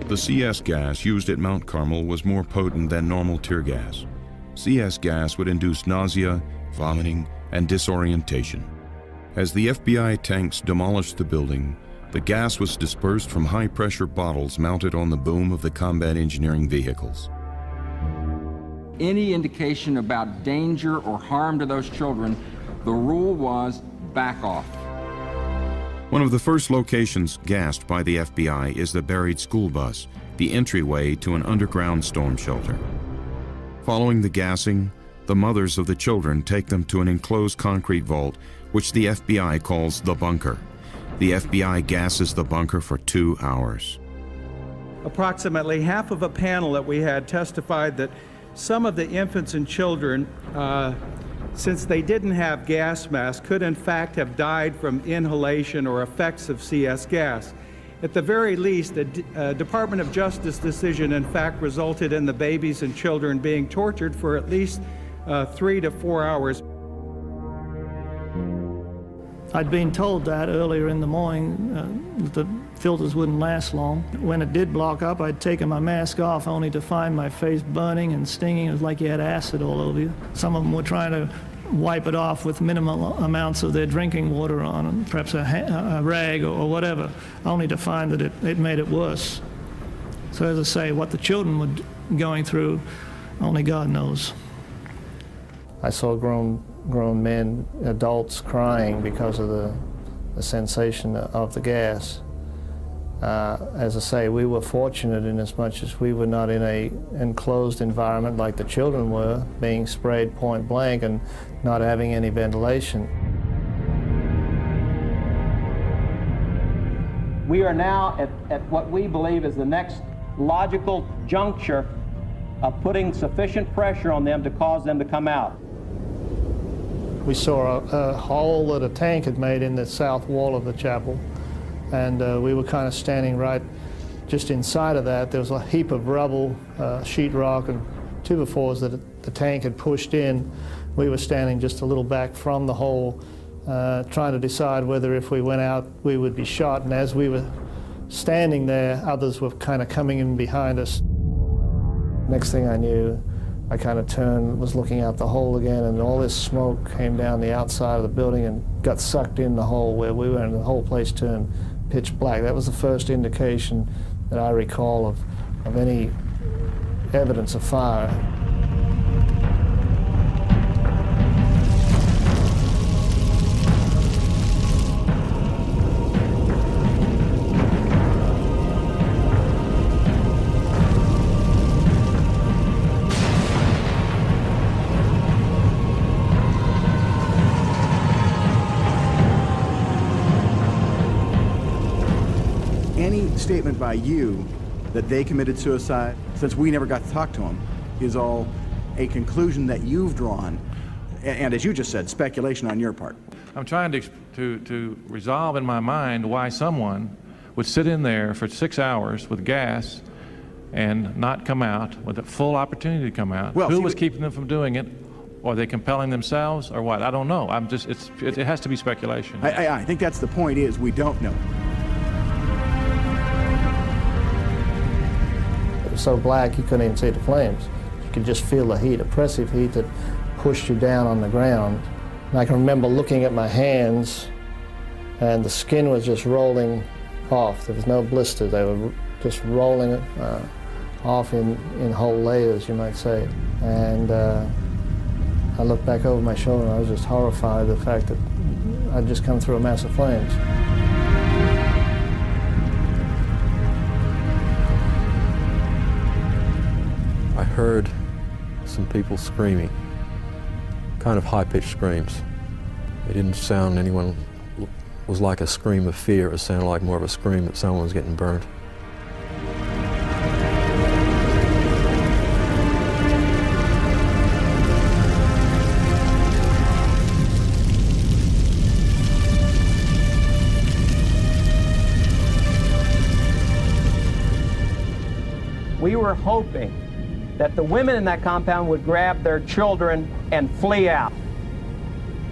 Speaker 1: The CS gas used at Mount Carmel was more potent than normal tear gas. CS gas would induce nausea, vomiting, and disorientation. As the FBI tanks demolished the building, the gas was dispersed from high-pressure bottles mounted on the boom of the combat engineering vehicles.
Speaker 7: Any indication about danger or harm to those children, the rule was back off.
Speaker 1: One of the first locations gassed by the FBI is the buried school bus, the entryway to an underground storm shelter. Following the gassing, the mothers of the children take them to an enclosed concrete vault, which the FBI calls the bunker. The FBI gasses the bunker for 2 hours.
Speaker 10: Approximately half of a panel that we had testified that some of the infants and children, since they didn't have gas masks, could in fact have died from inhalation or effects of CS gas. At the very least, a Department of Justice decision in fact resulted in the babies and children being tortured for at least 3 to 4 hours.
Speaker 4: I'd been told that earlier in the morning, that the filters wouldn't last long. When it did block up, I'd taken my mask off only to find my face burning and stinging. It was like you had acid all over you. Some of them were trying to wipe it off with minimal amounts of their drinking water on, perhaps a rag or whatever, only to find that it made it worse. So as I say, what the children were going through, only God knows.
Speaker 19: I saw grown men, adults, crying because of the sensation of the gas. As I say, we were fortunate in as much as we were not in an enclosed environment like the children were, being sprayed point blank and not having any ventilation.
Speaker 3: We are now at what we believe is the next logical juncture of putting sufficient pressure on them to cause them to come out.
Speaker 19: We saw a hole that a tank had made in the south wall of the chapel, and we were kind of standing right just inside of that. There was a heap of rubble, sheetrock, and 2x4s that the tank had pushed in. We were standing just a little back from the hole, trying to decide whether if we went out we would be shot, and as we were standing there, others were kind of coming in behind us. Next thing I knew, I kind of turned, was looking out the hole again, and all this smoke came down the outside of the building and got sucked in the hole where we were, and the whole place turned pitch black. That was the first indication that I recall of any evidence of fire.
Speaker 15: Statement by you that they committed suicide, since we never got to talk to them, is all a conclusion that you've drawn, and as you just said, speculation on your part.
Speaker 20: I'm trying to resolve in my mind why someone would sit in there for 6 hours with gas and not come out with a full opportunity to come out. Well, who was keeping them from doing it? Or are they compelling themselves, or what? I don't know. It has to be speculation.
Speaker 15: I think that's the point, is we don't know.
Speaker 19: It was so black you couldn't even see the flames. You could just feel the heat, oppressive heat that pushed you down on the ground. And I can remember looking at my hands, and the skin was just rolling off. There was no blisters. They were just rolling off in whole layers, you might say. And I looked back over my shoulder, and I was just horrified at the fact that I'd just come through a mass of flames.
Speaker 11: I heard some people screaming, kind of high-pitched screams. It didn't sound anyone was like a scream of fear. It sounded like more of a scream that someone was getting burned.
Speaker 3: We were hoping that the women in that compound would grab their children and flee out.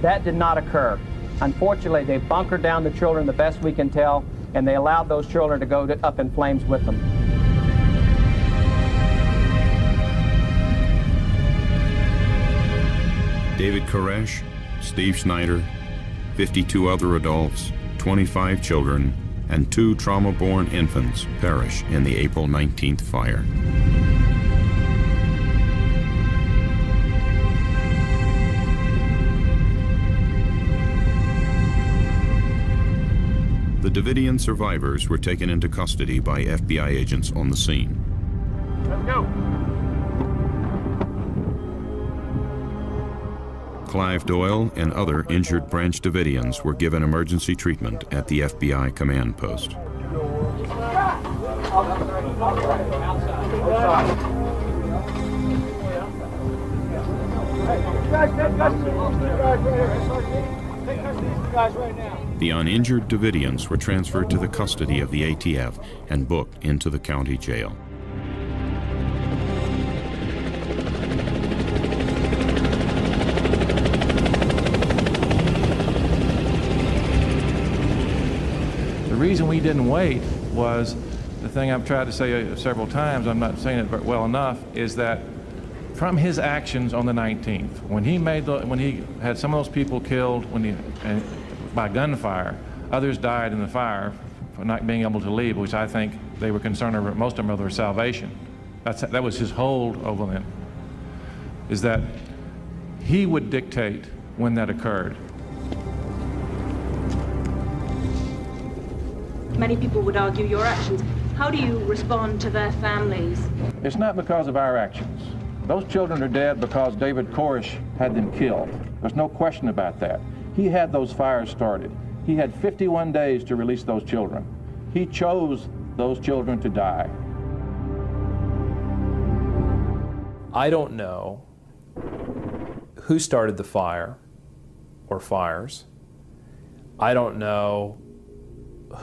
Speaker 3: That did not occur. Unfortunately, they bunkered down the children the best we can tell, and they allowed those children to go up in flames with them.
Speaker 1: David Koresh, Steve Schneider, 52 other adults, 25 children, and 2 trauma-born infants perish in the April 19th fire. The Davidian survivors were taken into custody by FBI agents on the scene.
Speaker 22: Let's go.
Speaker 1: Clive Doyle and other injured Branch Davidians were given emergency treatment at the FBI command post.
Speaker 22: Guys, right now.
Speaker 1: The uninjured Davidians were transferred to the custody of the ATF and booked into the county jail.
Speaker 20: The reason we didn't wait was the thing I've tried to say several times, I'm not saying it well enough, is that from his actions on the 19th, when he had some of those people killed by gunfire, others died in the fire for not being able to leave, which I think they were concerned over, most of them, over their salvation. That was his hold over them, is that he would dictate when that occurred.
Speaker 8: Many people would argue your actions. How do you respond to their families?
Speaker 20: It's not because of our actions. Those children are dead because David Koresh had them killed. There's no question about that. He had those fires started. He had 51 days to release those children. He chose those children to die.
Speaker 2: I don't know who started the fire or fires. I don't know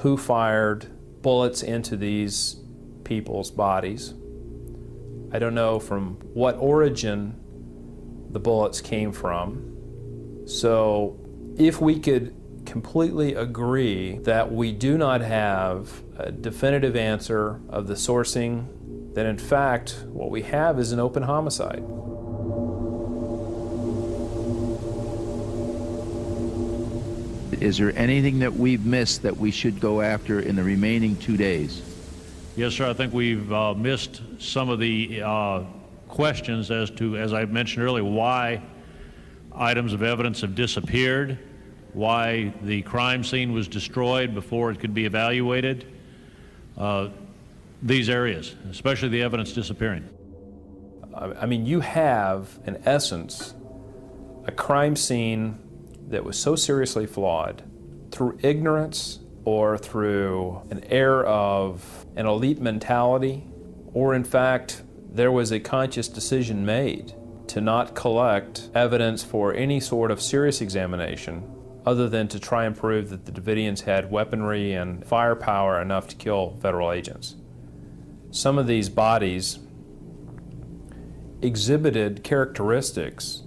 Speaker 2: who fired bullets into these people's bodies. I don't know from what origin the bullets came from. So if we could completely agree that we do not have a definitive answer of the sourcing, then in fact what we have is an open homicide.
Speaker 13: Is there anything that we've missed that we should go after in the remaining 2 days?
Speaker 14: Yes, sir. I think we've missed some of the questions as to, as I mentioned earlier, why items of evidence have disappeared, why the crime scene was destroyed before it could be evaluated. These areas, especially the evidence disappearing.
Speaker 2: I mean, you have, in essence, a crime scene that was so seriously flawed through ignorance or through an air of an elite mentality, or in fact, there was a conscious decision made to not collect evidence for any sort of serious examination other than to try and prove that the Davidians had weaponry and firepower enough to kill federal agents. Some of these bodies exhibited characteristics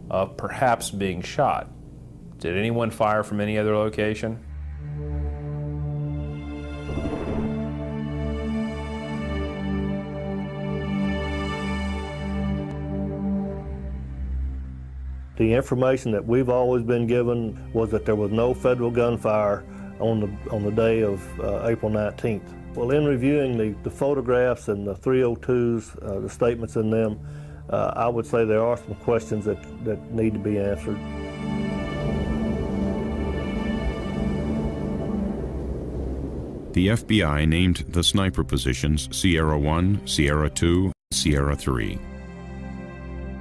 Speaker 2: of perhaps being shot. Did anyone fire from any other location?
Speaker 19: The information that we've always been given was that there was no federal gunfire on the day of April 19th. Well, in reviewing the photographs and the 302s, the statements in them, I would say there are some questions that need to be answered.
Speaker 1: The FBI named the sniper positions Sierra 1, Sierra 2, Sierra 3.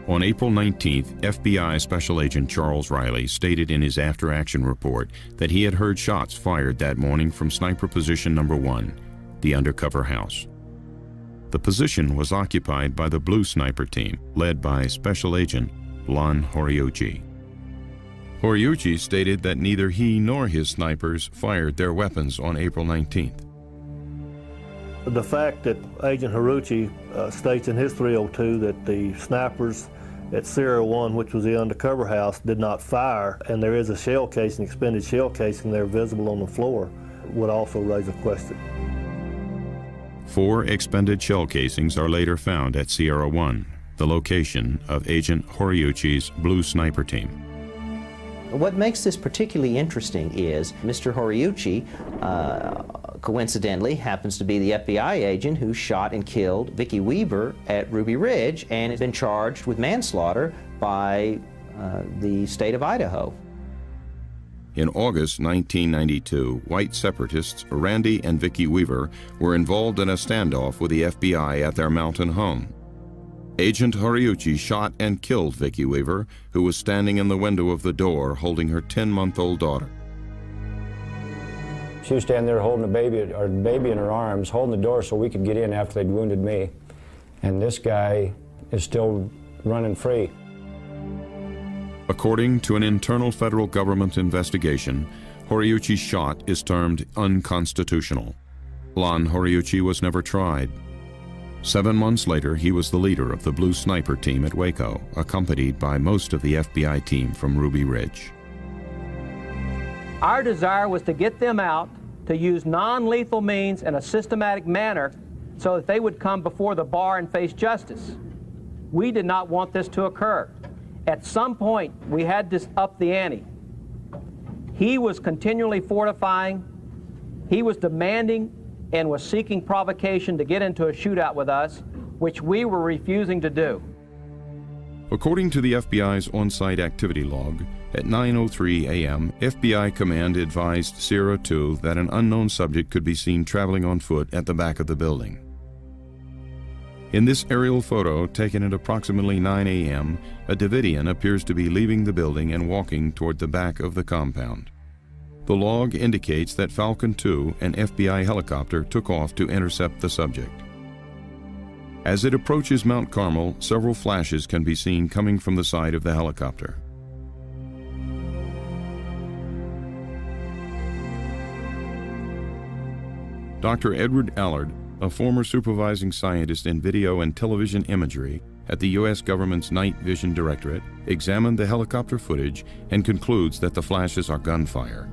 Speaker 1: On April 19th, FBI Special Agent Charles Riley stated in his after-action report that he had heard shots fired that morning from sniper position number 1, the undercover house. The position was occupied by the Blue Sniper Team, led by Special Agent Lon Horiuchi. Horiuchi stated that neither he nor his snipers fired their weapons on April 19th.
Speaker 19: The fact that Agent Horiuchi states in his 302 that the snipers at Sierra 1, which was the undercover house, did not fire, and there is a shell casing, expended shell casing there visible on the floor, would also raise a question.
Speaker 1: 4 expended shell casings are later found at Sierra 1, the location of Agent Horiuchi's Blue Sniper Team.
Speaker 16: What makes this particularly interesting is Mr. Horiuchi, coincidentally, happens to be the FBI agent who shot and killed Vicki Weaver at Ruby Ridge and has been charged with manslaughter by the state of Idaho.
Speaker 1: In August 1992, white separatists Randy and Vicki Weaver were involved in a standoff with the FBI at their mountain home. Agent Horiuchi shot and killed Vicki Weaver, who was standing in the window of the door holding her 10-month-old daughter.
Speaker 17: She was standing there holding the baby in her arms, holding the door so we could get in after they'd wounded me. And this guy is still running free.
Speaker 1: According to an internal federal government investigation, Horiuchi's shot is termed unconstitutional. Lon Horiuchi was never tried. 7 months later, he was the leader of the Blue Sniper team at Waco, accompanied by most of the FBI team from Ruby Ridge.
Speaker 3: Our desire was to get them out, to use non-lethal means in a systematic manner so that they would come before the bar and face justice. We did not want this to occur. At some point, we had to up the ante. He was continually fortifying. He was demanding and was seeking provocation to get into a shootout with us, which we were refusing to do.
Speaker 1: According to the FBI's on-site activity log, at 9:03 a.m., FBI command advised Sierra 2 that an unknown subject could be seen traveling on foot at the back of the building. In this aerial photo, taken at approximately 9 a.m., a Davidian appears to be leaving the building and walking toward the back of the compound. The log indicates that Falcon 2, an FBI helicopter, took off to intercept the subject. As it approaches Mount Carmel, several flashes can be seen coming from the side of the helicopter. Dr. Edward Allard, a former supervising scientist in video and television imagery at the U.S. government's Night Vision Directorate, examined the helicopter footage and concludes that the flashes are gunfire.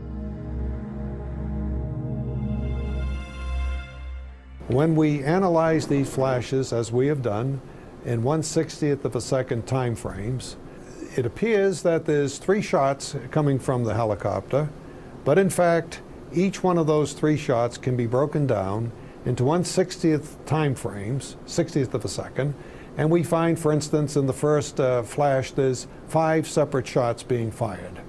Speaker 9: When we analyze these flashes, as we have done, in 1/60th of a second time frames, it appears that there's 3 shots coming from the helicopter, but in fact, each one of those 3 shots can be broken down into 1/60th time frames, 60th of a second, and we find, for instance, in the first flash, there's 5 separate shots being fired.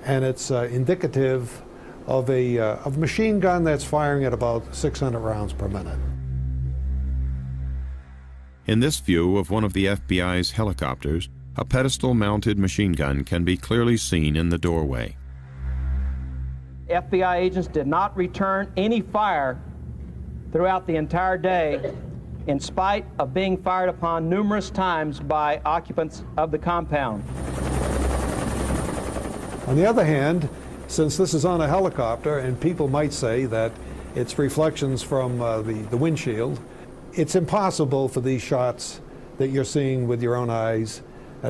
Speaker 9: And it's indicative of a machine gun that's firing at about 600 rounds per minute.
Speaker 1: In this view of one of the FBI's helicopters, a pedestal-mounted machine gun can be clearly seen in the doorway.
Speaker 3: FBI agents did not return any fire throughout the entire day, in spite of being fired upon numerous times by occupants of the compound.
Speaker 9: On the other hand, since this is on a helicopter and people might say that it's reflections from the windshield, it's impossible for these shots that you're seeing with your own eyes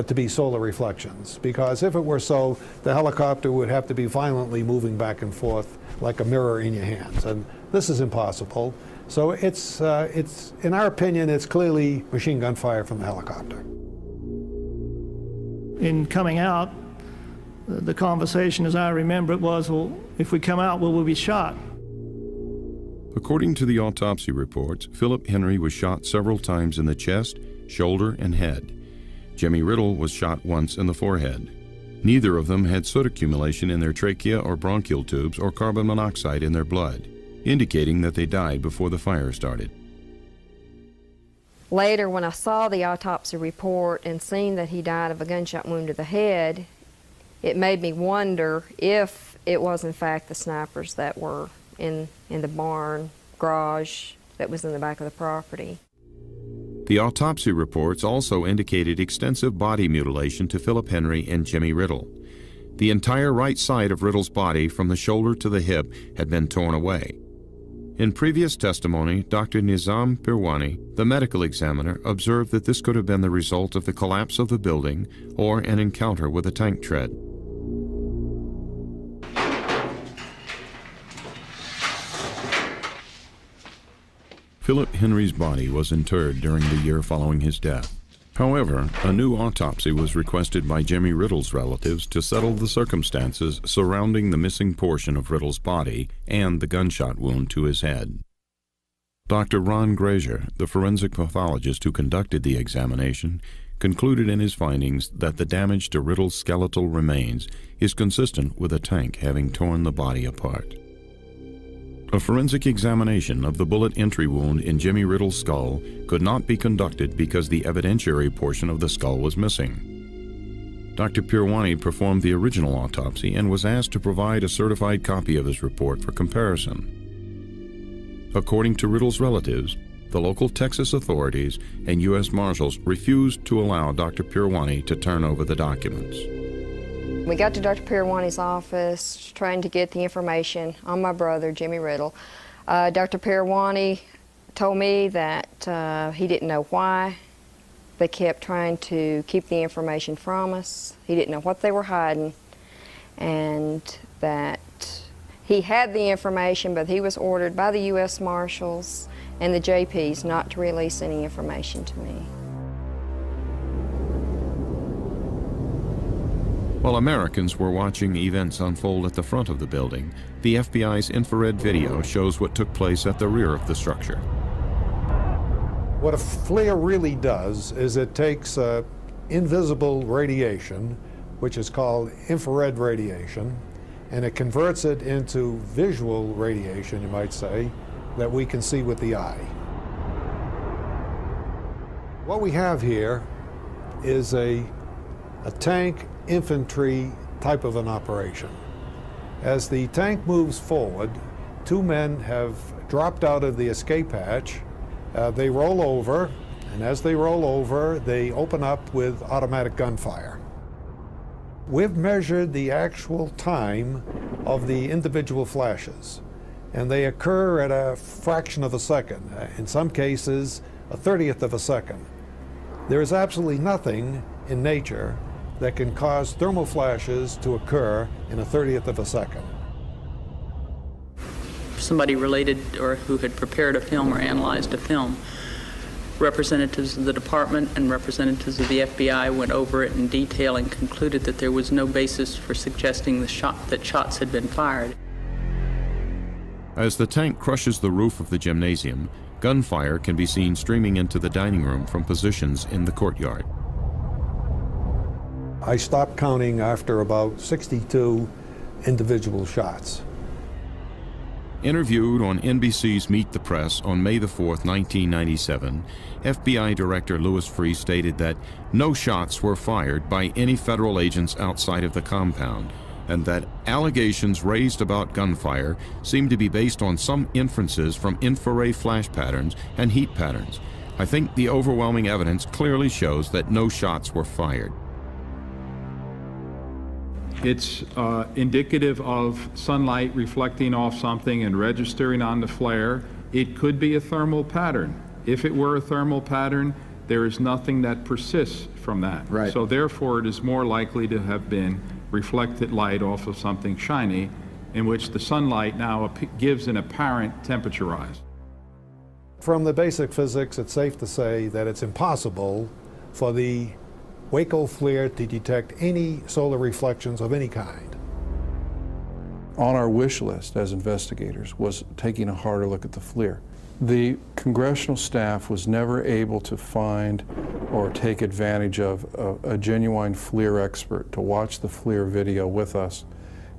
Speaker 9: to be solar reflections, because if it were so, the helicopter would have to be violently moving back and forth like a mirror in your hands, and this is impossible. So it's in our opinion, it's clearly machine gun fire from the helicopter.
Speaker 4: In coming out, the conversation, as I remember it, was, well, if we come out, will we be shot?
Speaker 1: According to the autopsy reports, Philip Henry was shot several times in the chest, shoulder, and head. Jimmy Riddle was shot once in the forehead. Neither of them had soot accumulation in their trachea or bronchial tubes or carbon monoxide in their blood, indicating that they died before the fire started.
Speaker 12: Later, when I saw the autopsy report and seen that he died of a gunshot wound to the head, it made me wonder if it was in fact the snipers that were in the barn garage that was in the back of the property.
Speaker 1: The autopsy reports also indicated extensive body mutilation to Philip Henry and Jimmy Riddle. The entire right side of Riddle's body from the shoulder to the hip had been torn away. In previous testimony, Dr. Nizam Pirwani, the medical examiner, observed that this could have been the result of the collapse of the building or an encounter with a tank tread. Philip Henry's body was interred during the year following his death. However, a new autopsy was requested by Jimmy Riddle's relatives to settle the circumstances surrounding the missing portion of Riddle's body and the gunshot wound to his head. Dr. Ron Grazier, the forensic pathologist who conducted the examination, concluded in his findings that the damage to Riddle's skeletal remains is consistent with a tank having torn the body apart. A forensic examination of the bullet entry wound in Jimmy Riddle's skull could not be conducted because the evidentiary portion of the skull was missing. Dr. Pirwani performed the original autopsy and was asked to provide a certified copy of his report for comparison. According to Riddle's relatives, the local Texas authorities and U.S. Marshals refused to allow Dr. Pirwani to turn over the documents.
Speaker 12: We got to Dr. Pirwani's office trying to get the information on my brother, Jimmy Riddle. Dr. Pirwani told me that he didn't know why they kept trying to keep the information from us. He didn't know what they were hiding, and that he had the information, but he was ordered by the U.S. Marshals and the JPs not to release any information to me.
Speaker 1: While Americans were watching events unfold at the front of the building, the FBI's infrared video shows what took place at the rear of the structure.
Speaker 9: What a FLIR really does is it takes invisible radiation, which is called infrared radiation, and it converts it into visual radiation, you might say, that we can see with the eye. What we have here is a tank infantry type of an operation. As the tank moves forward, two men have dropped out of the escape hatch. They roll over, and as they roll over, they open up with automatic gunfire. We've measured the actual time of the individual flashes, and they occur at a fraction of a second, in some cases, a 30th of a second. There is absolutely nothing in nature that can cause thermal flashes to occur in a 30th of a second.
Speaker 6: Somebody related or who had prepared a film or analyzed a film, representatives of the department and representatives of the FBI went over it in detail and concluded that there was no basis for suggesting that shots had been fired.
Speaker 1: As the tank crushes the roof of the gymnasium, gunfire can be seen streaming into the dining room from positions in the courtyard.
Speaker 9: I stopped counting after about 62 individual shots.
Speaker 1: Interviewed on NBC's Meet the Press on May the 4th, 1997, FBI Director Louis Freeh stated that no shots were fired by any federal agents outside of the compound, and that allegations raised about gunfire seemed to be based on some inferences from infrared flash patterns and heat patterns. I think the overwhelming evidence clearly shows that no shots were fired.
Speaker 20: It's indicative of sunlight reflecting off something and registering on the flare. It could be a thermal pattern. If it were a thermal pattern, there is nothing that persists from that.
Speaker 7: Right.
Speaker 20: So therefore, it is more likely to have been reflected light off of something shiny, in which the sunlight now gives an apparent temperature rise.
Speaker 9: From the basic physics, it's safe to say that it's impossible for the Waco FLIR to detect any solar reflections of any kind.
Speaker 18: On our wish list as investigators was taking a harder look at the FLIR. The congressional staff was never able to find or take advantage of a genuine FLIR expert to watch the FLIR video with us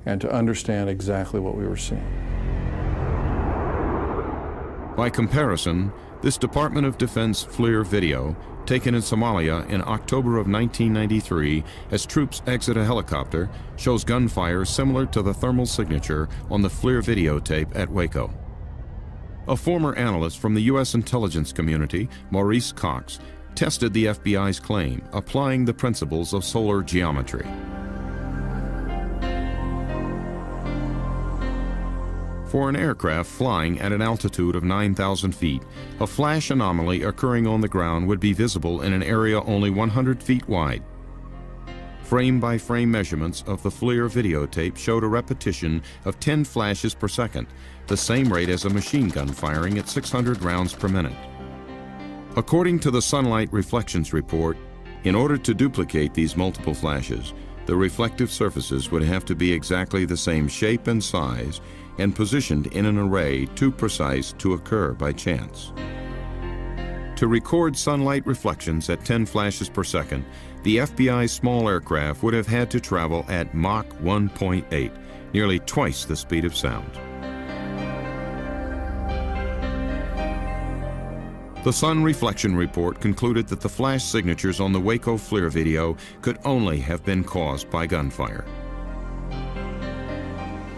Speaker 18: and to understand exactly what we were seeing.
Speaker 1: By comparison, this Department of Defense FLIR video, taken in Somalia in October of 1993 as troops exit a helicopter, shows gunfire similar to the thermal signature on the FLIR videotape at Waco. A former analyst from the U.S. intelligence community, Maurice Cox, tested the FBI's claim, applying the principles of solar geometry. For an aircraft flying at an altitude of 9,000 feet, a flash anomaly occurring on the ground would be visible in an area only 100 feet wide. Frame-by-frame measurements of the FLIR videotape showed a repetition of 10 flashes per second, the same rate as a machine gun firing at 600 rounds per minute. According to the Sunlight Reflections Report, in order to duplicate these multiple flashes, the reflective surfaces would have to be exactly the same shape and size and positioned in an array too precise to occur by chance. To record sunlight reflections at 10 flashes per second, the FBI's small aircraft would have had to travel at Mach 1.8, nearly twice the speed of sound. The Sun Reflection Report concluded that the flash signatures on the Waco FLIR video could only have been caused by gunfire.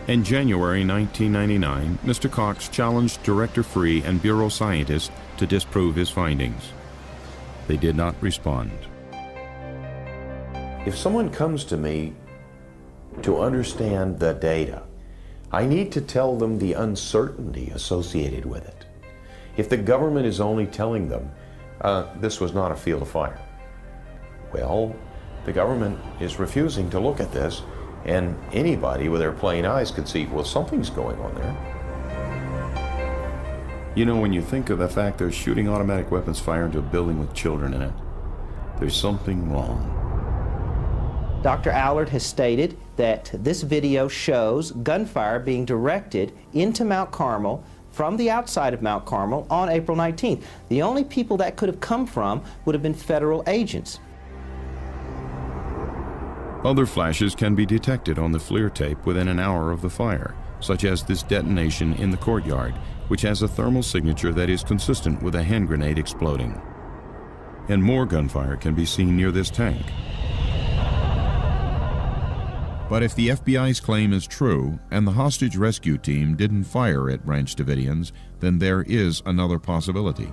Speaker 1: In January 1999, Mr. Cox challenged Director Freeh and Bureau scientists to disprove his findings. They did not respond.
Speaker 21: If someone comes to me
Speaker 1: to understand the data. I need to tell them the uncertainty associated with it. If the government is only telling them this was not a field of fire, well, the government is refusing to look at this, and anybody with their plain eyes could see, well, something's going on there. You know, when you think of the fact they're shooting automatic weapons fire into a building with children in it, there's something wrong.
Speaker 16: Dr. Allard has stated that this video shows gunfire being directed into Mount Carmel from the outside of Mount Carmel on April 19th. The only people that could have come from would have been federal agents.
Speaker 1: Other flashes can be detected on the FLIR tape within an hour of the fire, such as this detonation in the courtyard, which has a thermal signature that is consistent with a hand grenade exploding. And more gunfire can be seen near this tank. But if the FBI's claim is true, and the hostage rescue team didn't fire at Branch Davidians, then there is another possibility.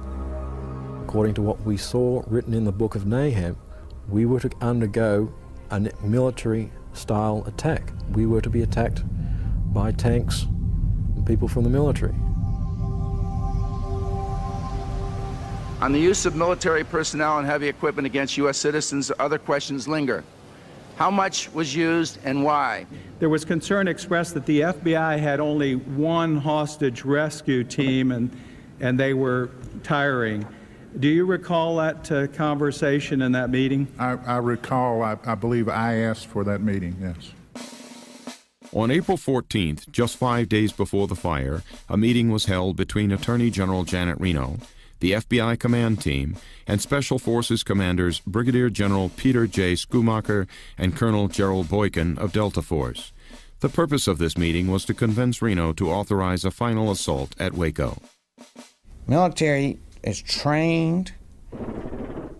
Speaker 11: According to what we saw written in the Book of Nahum, we were to undergo a military-style attack. We were to be attacked by tanks and people from the military.
Speaker 13: On the use of military personnel and heavy equipment against U.S. citizens, other questions linger. How much was used and why?
Speaker 10: There was concern expressed that the FBI had only one hostage rescue team and they were tiring. Do you recall that conversation in that meeting?
Speaker 5: I recall, I believe I asked for that meeting, yes.
Speaker 1: On April 14th, just 5 days before the fire, a meeting was held between Attorney General Janet Reno, the FBI command team, and Special Forces commanders Brigadier General Peter J. Schumacher and Colonel Gerald Boykin of Delta Force. The purpose of this meeting was to convince Reno to authorize a final assault at Waco.
Speaker 21: Military is trained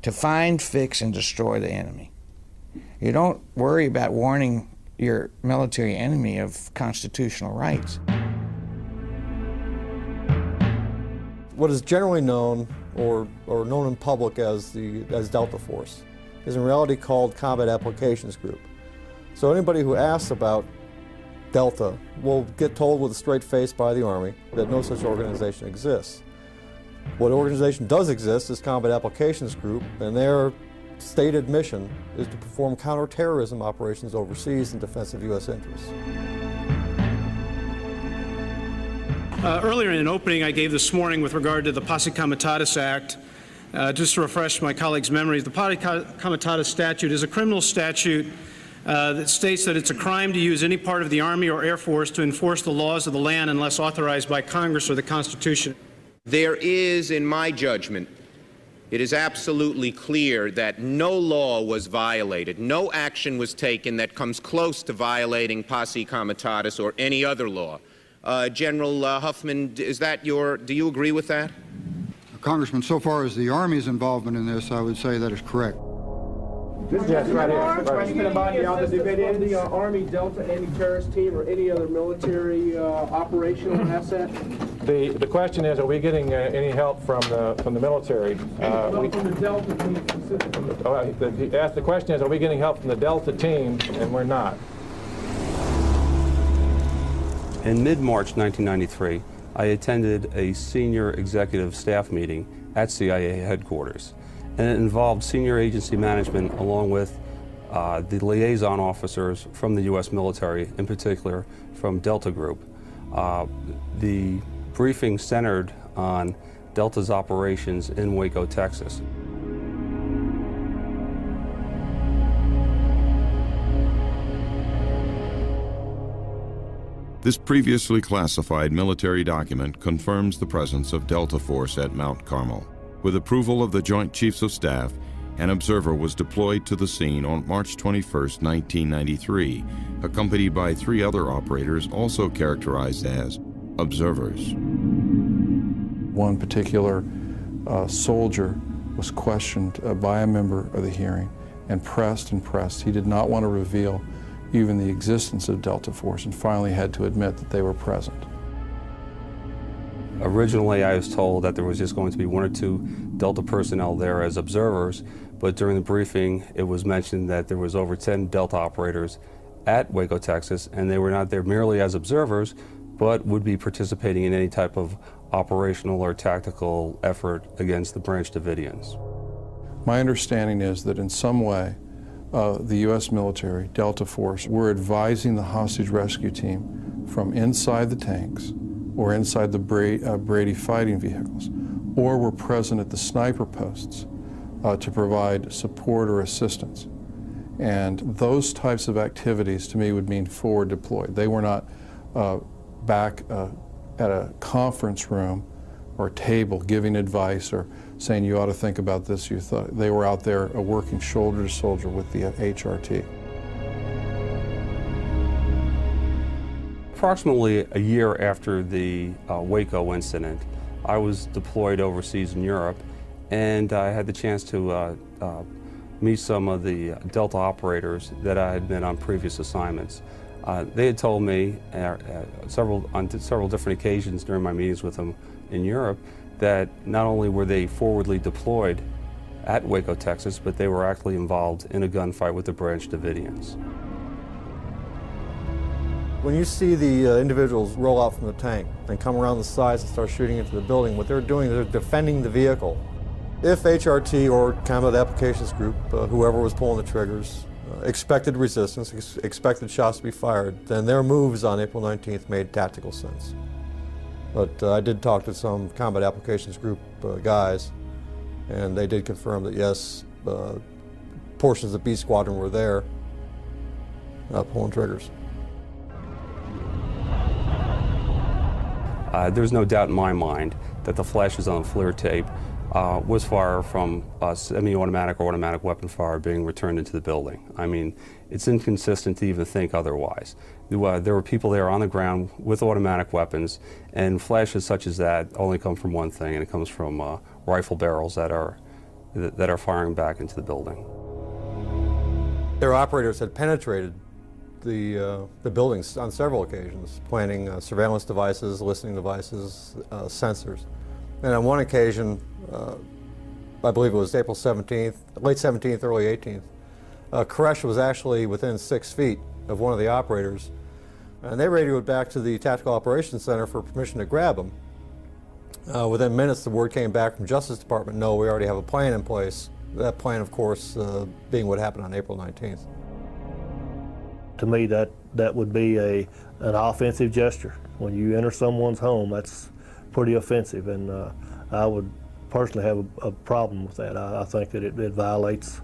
Speaker 21: to find, fix, and destroy the enemy. You don't worry about warning your military enemy of constitutional rights.
Speaker 23: What is generally known or known in public as Delta Force is in reality called Combat Applications Group. So anybody who asks about Delta will get told with a straight face by the Army that no such organization exists. What organization does exist is Combat Applications Group, and their stated mission is to perform counterterrorism operations overseas in defense of U.S. interests.
Speaker 24: Earlier in an opening I gave this morning with regard to the Posse Comitatus Act, just to refresh my colleagues' memories, the Posse Comitatus statute is a criminal statute that states that it's a crime to use any part of the Army or Air Force to enforce the laws of the land unless authorized by Congress or the Constitution.
Speaker 25: There is, in my judgment, it is absolutely clear that no law was violated, no action was taken that comes close to violating Posse Comitatus or any other law. General Huffman, do you agree with that?
Speaker 26: Congressman, so far as the Army's involvement in this, I would say that is correct.
Speaker 27: Yes, right here. Question about the Army Delta anti-terrorist team or any other military operational asset?
Speaker 28: The question is, are we getting any help from the military?
Speaker 27: From the Delta team specifically.
Speaker 28: The question is, are we getting help from the Delta team? And we're not.
Speaker 29: In mid-March 1993, I attended a senior executive staff meeting at CIA headquarters, and it involved senior agency management along with the liaison officers from the U.S. military, in particular from Delta Group. The briefing centered on Delta's operations in Waco, Texas.
Speaker 1: This previously classified military document confirms the presence of Delta Force at Mount Carmel. With approval of the Joint Chiefs of Staff, an observer was deployed to the scene on March 21, 1993, accompanied by 3 other operators also characterized as observers.
Speaker 18: One particular soldier was questioned by a member of the hearing and pressed. He did not want to reveal even the existence of Delta Force, and finally had to admit that they were present.
Speaker 29: Originally, I was told that there was just going to be 1 or 2 Delta personnel there as observers, but during the briefing, it was mentioned that there was over 10 Delta operators at Waco, Texas, and they were not there merely as observers, but would be participating in any type of operational or tactical effort against the Branch Davidians.
Speaker 18: My understanding is that in some way, the U.S. military, Delta Force, were advising the hostage rescue team from inside the tanks or inside the Brady fighting vehicles, or were present at the sniper posts to provide support or assistance. And those types of activities to me would mean forward deployed. They were not back at a conference room or table giving advice or saying you ought to think about this. They were out there working shoulder to shoulder with the HRT.
Speaker 29: Approximately a year after the Waco incident, I was deployed overseas in Europe, and I had the chance to meet some of the Delta operators that I had met on previous assignments. They had told me on several different occasions during my meetings with them in Europe that not only were they forwardly deployed at Waco, Texas, but they were actually involved in a gunfight with the Branch Davidians.
Speaker 23: When you see the individuals roll out from the tank and come around the sides and start shooting into the building, what they're doing is they're defending the vehicle. If HRT or Combat Applications Group, whoever was pulling the triggers, expected resistance, expected shots to be fired, then their moves on April 19th made tactical sense. But I did talk to some Combat Applications Group guys, and they did confirm that yes, portions of B Squadron were there pulling triggers.
Speaker 29: There's no doubt in my mind that the flashes on the FLIR tape was fire from semi-automatic or automatic weapon fire being returned into the building. I mean, it's inconsistent to even think otherwise. There were people there on the ground with automatic weapons, and flashes such as that only come from one thing, and it comes from rifle barrels that are firing back into the building.
Speaker 23: Their operators had penetrated the buildings on several occasions, planting surveillance devices, listening devices, sensors. And on one occasion, I believe it was April 17th, late 17th, early 18th, Koresh was actually within 6 feet of one of the operators, and they radioed back to the Tactical Operations Center for permission to grab him. Within minutes, the word came back from Justice Department, no, we already have a plan in place. That plan, of course, being what happened on April 19th.
Speaker 2: To me, that would be an offensive gesture. When you enter someone's home, that's pretty offensive, and I would personally have a problem with that. I think that it violates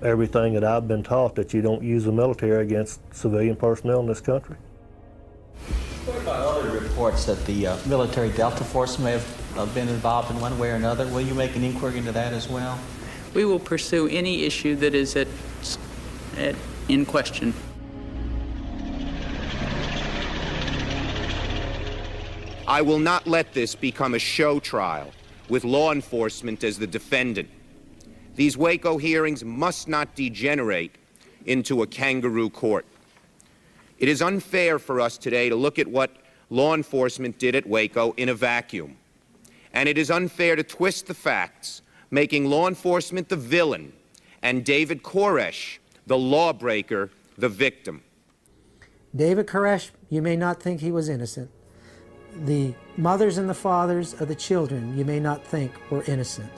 Speaker 2: everything that I've been taught, that you don't use the military against civilian personnel in this country.
Speaker 3: What about other reports that the military Delta Force may have been involved in one way or another? Will you make an inquiry into that as well?
Speaker 6: We will pursue any issue that is in question.
Speaker 25: I will not let this become a show trial with law enforcement as the defendant. These Waco hearings must not degenerate into a kangaroo court. It is unfair for us today to look at what law enforcement did at Waco in a vacuum. And it is unfair to twist the facts, making law enforcement the villain and David Koresh, the lawbreaker, the victim.
Speaker 4: David Koresh, you may not think he was innocent. The mothers and the fathers of the children, you may not think were innocent.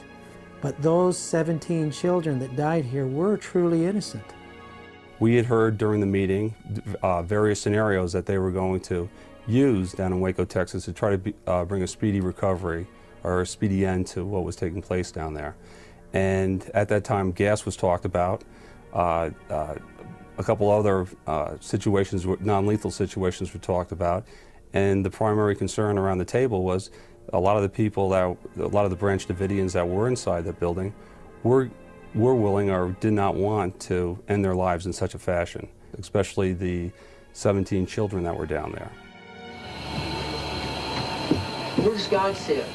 Speaker 4: But those 17 children that died here were truly innocent.
Speaker 29: We had heard during the meeting various scenarios that they were going to use down in Waco, Texas to try to bring a speedy recovery or a speedy end to what was taking place down there. And at that time, gas was talked about. A couple other situations, non-lethal situations were talked about. And the primary concern around the table was a lot of the Branch Davidians that were inside that building were willing or did not want to end their lives in such a fashion, especially the 17 children that were down there.
Speaker 8: Where's God sit?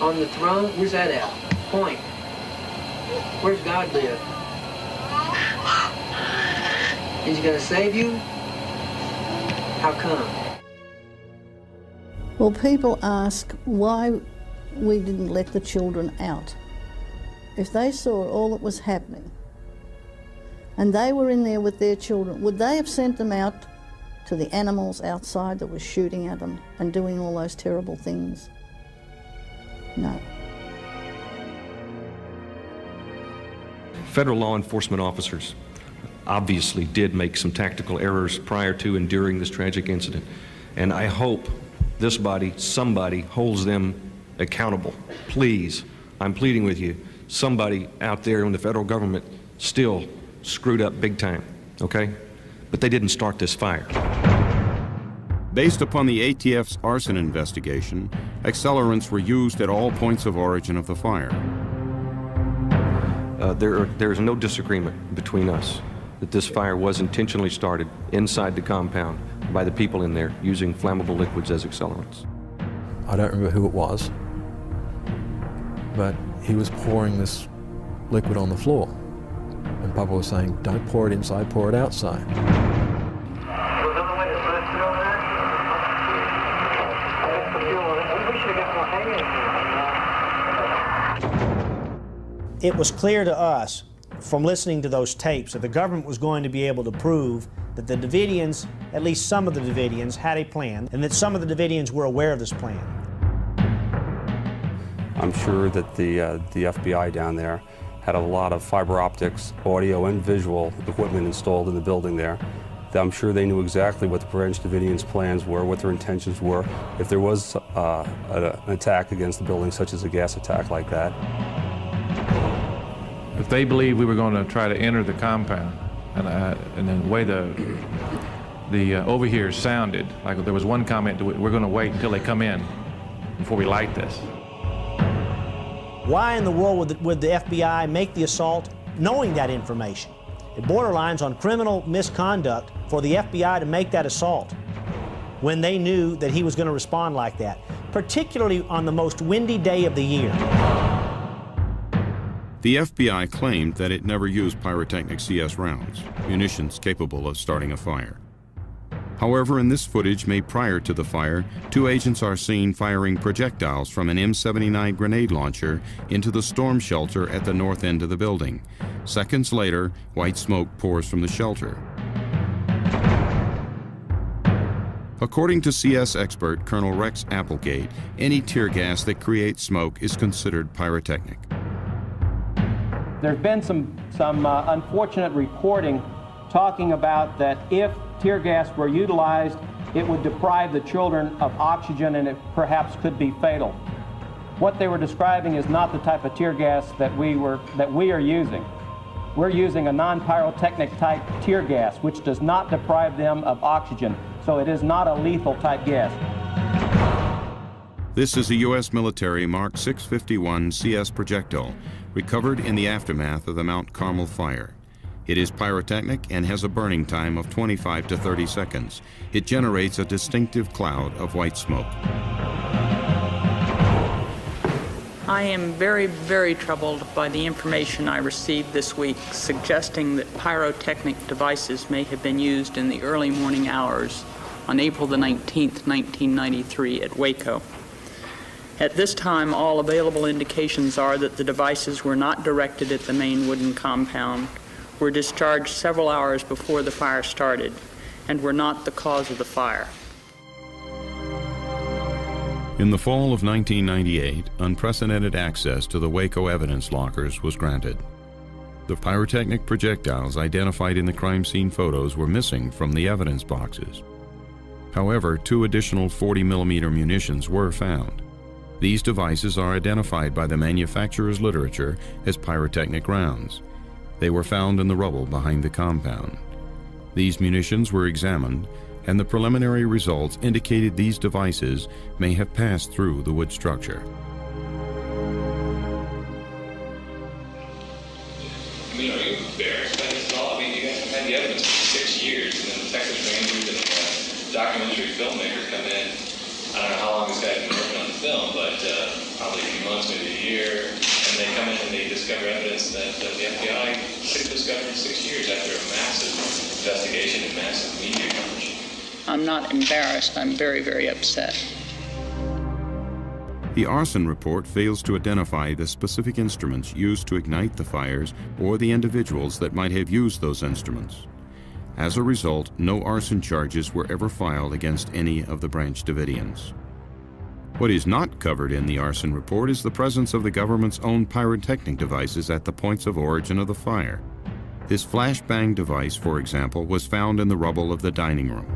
Speaker 8: On the throne? Where's that at? Point. Where's God live? Is he going to save you? How come?
Speaker 14: Well, people ask why we didn't let the children out. If they saw all that was happening, and they were in there with their children, would they have sent them out to the animals outside that were shooting at them and doing all those terrible things? No.
Speaker 7: Federal law enforcement officers obviously did make some tactical errors prior to and during this tragic incident, and I hope this body, somebody, holds them accountable. Please, I'm pleading with you, somebody out there in the federal government still screwed up big time, okay? But they didn't start this fire.
Speaker 1: Based upon the ATF's arson investigation, accelerants were used at all points of origin of the fire.
Speaker 7: There is no disagreement between us that this fire was intentionally started inside the compound by the people in there using flammable liquids as accelerants.
Speaker 11: I don't remember who it was, but he was pouring this liquid on the floor. And Papa was saying, don't pour it inside, pour it outside.
Speaker 9: It was clear to us from listening to those tapes that the government was going to be able to prove that the Davidians, at least some of the Davidians, had a plan, and that some of the Davidians were aware of this plan.
Speaker 29: I'm sure that the FBI down there had a lot of fiber optics, audio and visual equipment installed in the building there. I'm sure they knew exactly what the Branch Davidians' plans were, what their intentions were, if there was an attack against the building, such as a gas attack like that.
Speaker 28: If they believed we were going to try to enter the compound, and then the way the overhears sounded, like there was one comment, we're going to wait until they come in before we light this.
Speaker 9: Why in the world would the FBI make the assault knowing that information? It borderlines on criminal misconduct for the FBI to make that assault when they knew that he was going to respond like that, particularly on the most windy day of the year.
Speaker 1: The FBI claimed that it never used pyrotechnic CS rounds, munitions capable of starting a fire. However, in this footage made prior to the fire, two agents are seen firing projectiles from an M79 grenade launcher into the storm shelter at the north end of the building. Seconds later, white smoke pours from the shelter. According to CS expert Colonel Rex Applegate, any tear gas that creates smoke is considered pyrotechnic.
Speaker 27: There's been some unfortunate reporting talking about that if tear gas were utilized, it would deprive the children of oxygen and it perhaps could be fatal. What they were describing is not the type of tear gas that we are using. We're using a non-pyrotechnic type tear gas, which does not deprive them of oxygen, so it is not a lethal type gas.
Speaker 1: This is a U.S. military Mark 651 CS projectile, recovered in the aftermath of the Mount Carmel fire. It is pyrotechnic and has a burning time of 25 to 30 seconds. It generates a distinctive cloud of white smoke.
Speaker 6: I am very, very troubled by the information I received this week suggesting that pyrotechnic devices may have been used in the early morning hours on April the 19th, 1993 at Waco. At this time, all available indications are that the devices were not directed at the main wooden compound, were discharged several hours before the fire started, and were not the cause of the fire.
Speaker 1: In the fall of 1998, unprecedented access to the Waco evidence lockers was granted. The pyrotechnic projectiles identified in the crime scene photos were missing from the evidence boxes. However, 2 additional 40mm munitions were found. These devices are identified by the manufacturer's literature as pyrotechnic rounds. They were found in the rubble behind the compound. These munitions were examined, and the preliminary results indicated these devices may have passed through the wood structure.
Speaker 12: I mean, are you embarrassed by this at all? I mean, you guys have had the evidence for 6 years, and then the Texas Rangers and documentary filmmakers come in. I don't know how long this guy's been working on the film, but probably a few months, maybe a year, and they come in and they discover evidence that the FBI should have discovered in 6 years after a massive investigation and massive media coverage.
Speaker 6: I'm not embarrassed. I'm very, very upset.
Speaker 1: The arson report fails to identify the specific instruments used to ignite the fires or the individuals that might have used those instruments. As a result, no arson charges were ever filed against any of the Branch Davidians. What is not covered in the arson report is the presence of the government's own pyrotechnic devices at the points of origin of the fire. This flashbang device, for example, was found in the rubble of the dining room.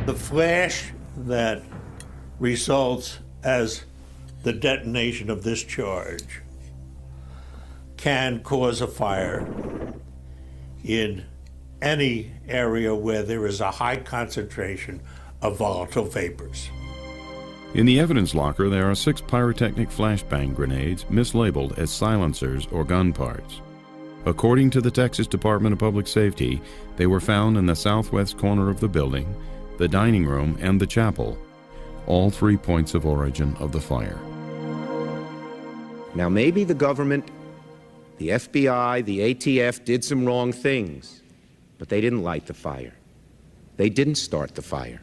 Speaker 5: The flash that results as the detonation of this charge can cause a fire in any area where there is a high concentration of volatile vapors.
Speaker 1: In the evidence locker, there are 6 pyrotechnic flashbang grenades mislabeled as silencers or gun parts. According to the Texas Department of Public Safety, they were found in the southwest corner of the building, the dining room, and the chapel, all 3 points of origin of the fire.
Speaker 25: Now, maybe the government, the FBI, the ATF did some wrong things, but they didn't light the fire. They didn't start the fire.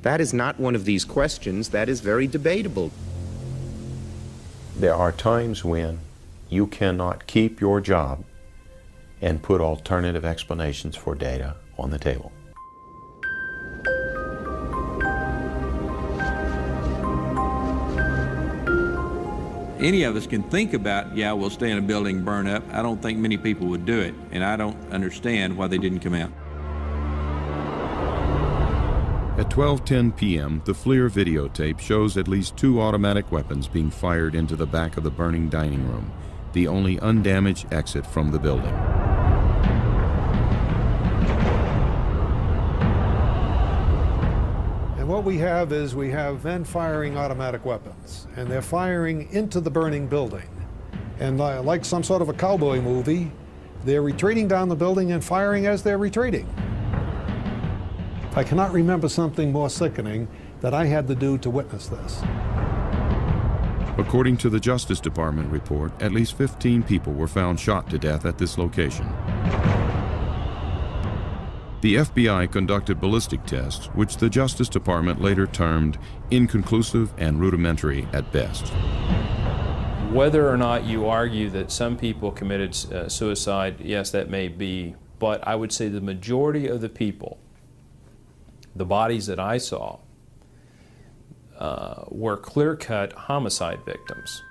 Speaker 25: That is not one of these questions that is very debatable.
Speaker 1: There are times when you cannot keep your job and put alternative explanations for data on the table.
Speaker 10: Any of us can think about, yeah, we'll stay in a building and burn up. I don't think many people would do it, and I don't understand why they didn't come out.
Speaker 1: At 12:10 p.m., the FLIR videotape shows at least 2 automatic weapons being fired into the back of the burning dining room, the only undamaged exit from the building.
Speaker 13: And what we have is we have men firing automatic weapons, and they're firing into the burning building. And like some sort of a cowboy movie, they're retreating down the building and firing as they're retreating. I cannot remember something more sickening that I had to do to witness this.
Speaker 1: According to the Justice Department report, at least 15 people were found shot to death at this location. The FBI conducted ballistic tests, which the Justice Department later termed inconclusive and rudimentary at best.
Speaker 15: Whether or not you argue that some people committed suicide, yes, that may be, but I would say the majority of the people, the bodies that I saw, were clear-cut homicide victims.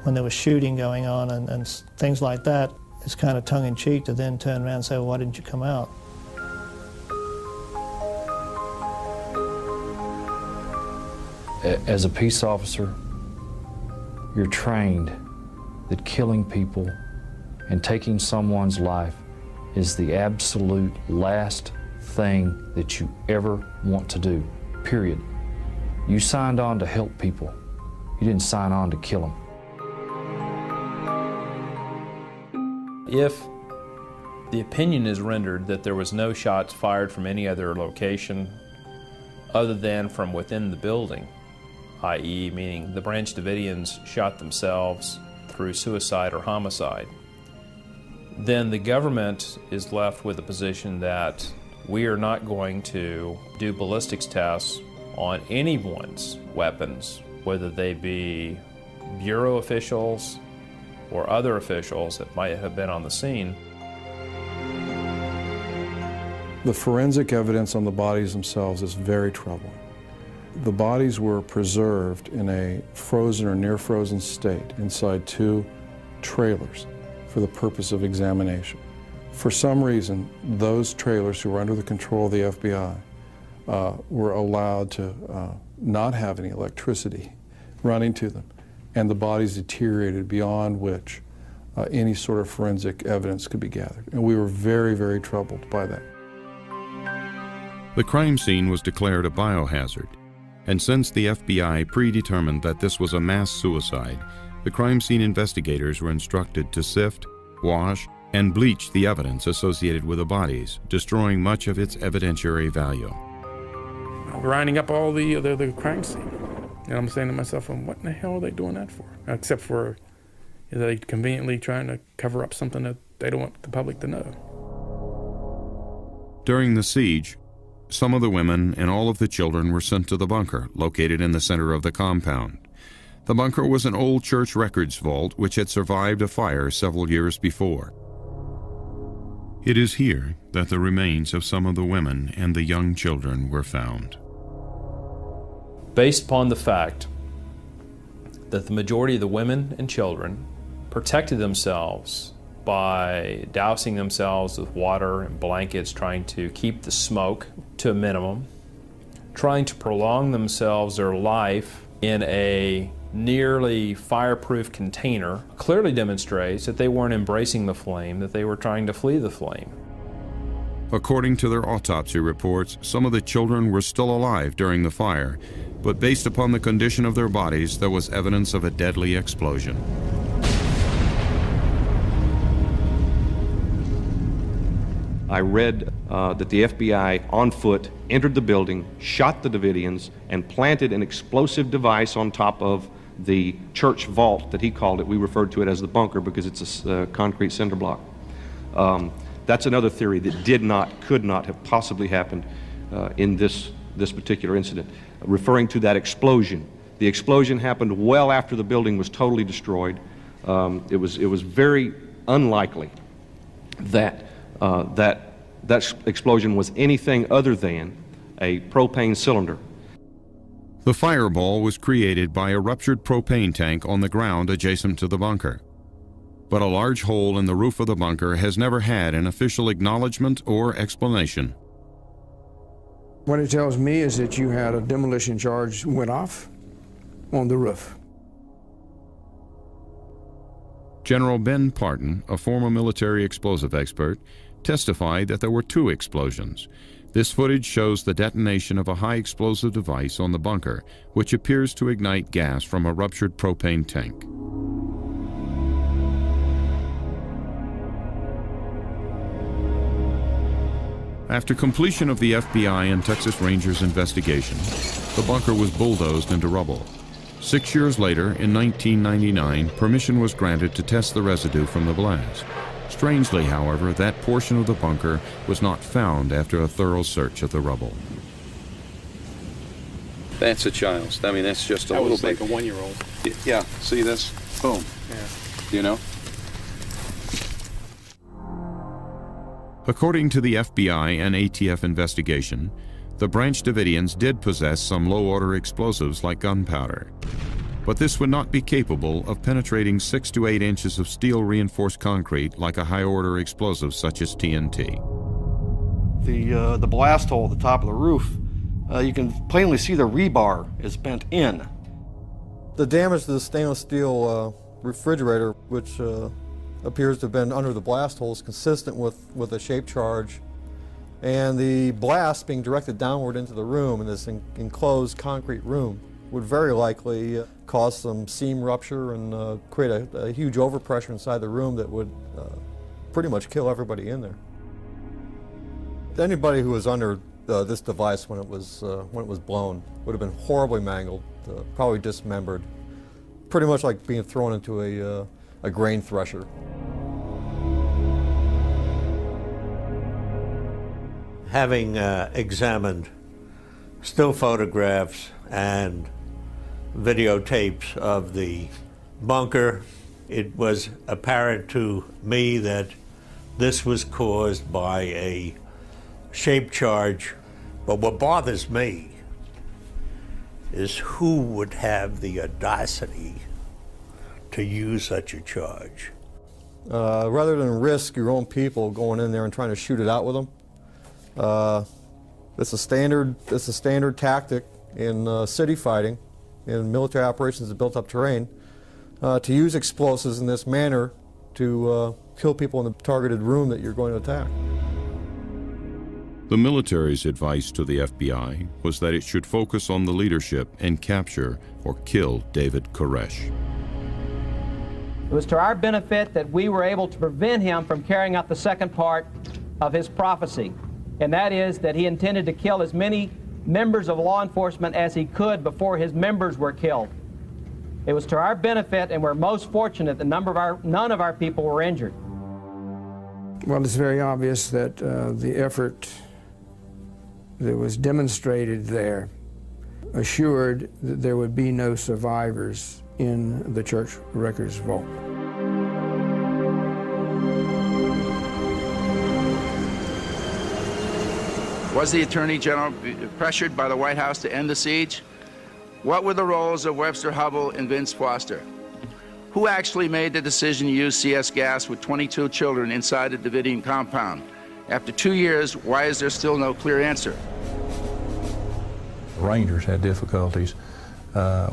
Speaker 16: When there was shooting going on and things like that, it's kind of tongue-in-cheek to then turn around and say, well, why didn't you come out?
Speaker 17: As a peace officer, you're trained that killing people and taking someone's life is the absolute last thing that you ever want to do, period. You signed on to help people. You didn't sign on to kill them.
Speaker 15: If the opinion is rendered that there was no shots fired from any other location other than from within the building, i.e. meaning the Branch Davidians shot themselves through suicide or homicide, then the government is left with a position that we are not going to do ballistics tests on anyone's weapons, whether they be Bureau officials or other officials that might have been on the scene.
Speaker 18: The forensic evidence on the bodies themselves is very troubling. The bodies were preserved in a frozen or near frozen state inside 2 trailers for the purpose of examination. For some reason, those trailers who were under the control of the FBI were allowed to not have any electricity running to them, and the bodies deteriorated beyond which any sort of forensic evidence could be gathered. And we were very, very troubled by that.
Speaker 1: The crime scene was declared a biohazard, and since the FBI predetermined that this was a mass suicide, the crime scene investigators were instructed to sift, wash, and bleach the evidence associated with the bodies, destroying much of its evidentiary value.
Speaker 19: Grinding up all the crime scene. And I'm saying to myself, well, what in the hell are they doing that for? Except for, are they conveniently trying to cover up something that they don't want the public to know?
Speaker 1: During the siege, some of the women and all of the children were sent to the bunker, located in the center of the compound. The bunker was an old church records vault which had survived a fire several years before. It is here that the remains of some of the women and the young children were found.
Speaker 15: Based upon the fact that the majority of the women and children protected themselves by dousing themselves with water and blankets, trying to keep the smoke to a minimum, trying to prolong themselves, their life, in a nearly fireproof container, clearly demonstrates that they weren't embracing the flame, that they were trying to flee the flame.
Speaker 1: According to their autopsy reports, some of the children were still alive during the fire, but based upon the condition of their bodies, there was evidence of a deadly explosion.
Speaker 7: I read that the FBI on foot entered the building, shot the Davidians, and planted an explosive device on top of the church vault that he called it. We referred to it as the bunker because it's a concrete cinder block. That's another theory that could not have possibly happened in this particular incident, referring to that explosion. The explosion happened well after the building was totally destroyed. It was very unlikely that that explosion was anything other than a propane cylinder.
Speaker 1: The fireball was created by a ruptured propane tank on the ground adjacent to the bunker. But a large hole in the roof of the bunker has never had an official acknowledgement or explanation.
Speaker 2: What it tells me is that you had a demolition charge went off on the roof.
Speaker 1: General Ben Parton, a former military explosive expert, testified that there were 2 explosions. This footage shows the detonation of a high explosive device on the bunker, which appears to ignite gas from a ruptured propane tank. After completion of the FBI and Texas Rangers investigation, the bunker was bulldozed into rubble. 6 years later, in 1999, permission was granted to test the residue from the blast. Strangely, however, that portion of the bunker was not found after a thorough search of the rubble.
Speaker 3: That's a child's. I mean, that's just a little bit.
Speaker 4: That was like a 1-year-old.
Speaker 3: Yeah, see this? Boom.
Speaker 4: Yeah.
Speaker 3: You know?
Speaker 1: According to the FBI and ATF investigation, the Branch Davidians did possess some low-order explosives like gunpowder. But this would not be capable of penetrating 6 to 8 inches of steel-reinforced concrete like a high-order explosive such as TNT.
Speaker 20: The blast hole at the top of the roof, you can plainly see the rebar is bent in.
Speaker 11: The damage to the stainless steel refrigerator, which appears to have been under the blast hole, is consistent with a shape charge, and the blast being directed downward into the room in this enclosed concrete room would very likely cause some seam rupture and create a huge overpressure inside the room that would pretty much kill everybody in there. Anybody who was under this device when it was blown would have been horribly mangled, probably dismembered, pretty much like being thrown into a grain thresher.
Speaker 5: Having examined still photographs and videotapes of the bunker, it was apparent to me that this was caused by a shape charge. But what bothers me is who would have the audacity to use such a charge.
Speaker 11: Rather than risk your own people going in there and trying to shoot it out with them, it's a standard tactic in city fighting, in military operations of built-up terrain, to use explosives in this manner to kill people in the targeted room that you're going to attack.
Speaker 1: The military's advice to the FBI was that it should focus on the leadership and capture or kill David Koresh.
Speaker 27: It was to our benefit that we were able to prevent him from carrying out the second part of his prophecy, and that is that he intended to kill as many members of law enforcement as he could before his members were killed. It was to our benefit, and we're most fortunate that none of our people were injured.
Speaker 2: Well, it's very obvious that the effort that was demonstrated there assured that there would be no survivors in the church records vault.
Speaker 4: Was the Attorney General pressured by the White House to end the siege? What were the roles of Webster Hubbell and Vince Foster? Who actually made the decision to use CS gas with 22 children inside the Davidian compound? After 2 years, why is there still no clear answer?
Speaker 8: Rangers had difficulties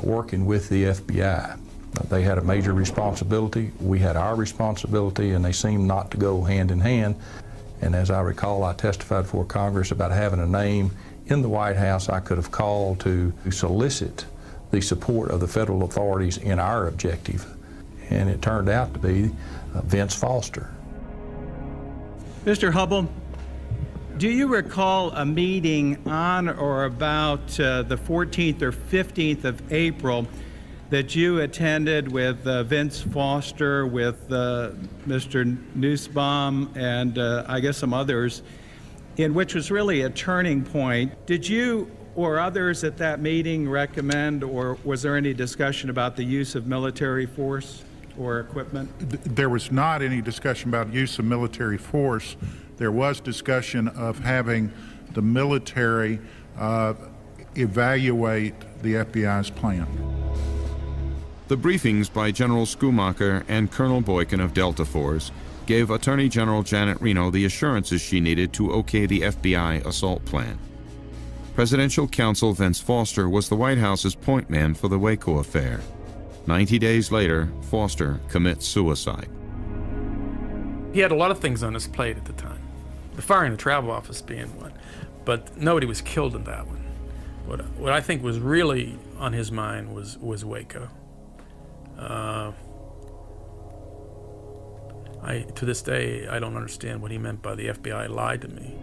Speaker 8: working with the FBI. They had a major responsibility, we had our responsibility, and they seemed not to go hand in hand. And as I recall, I testified before Congress about having a name in the White House I could have called to solicit the support of the federal authorities in our objective. And it turned out to be Vince Foster.
Speaker 14: Mr. Hubbell, do you recall a meeting on or about the 14th or 15th of April that you attended with Vince Foster, with Mr. Nussbaum, and I guess some others, in which was really a turning point? Did you or others at that meeting recommend, or was there any discussion about the use of military force or equipment?
Speaker 21: There was not any discussion about use of military force. There was discussion of having the military evaluate the FBI's plan.
Speaker 1: The briefings by General Schumacher and Colonel Boykin of Delta Force gave Attorney General Janet Reno the assurances she needed to okay the FBI assault plan. Presidential counsel Vince Foster was the White House's point man for the Waco affair. 90 days later, Foster commits suicide.
Speaker 19: He had a lot of things on his plate at the time, the firing the travel office being one, but nobody was killed in that one. What I think was really on his mind was Waco. To this day, I don't understand what he meant by the FBI lied to me.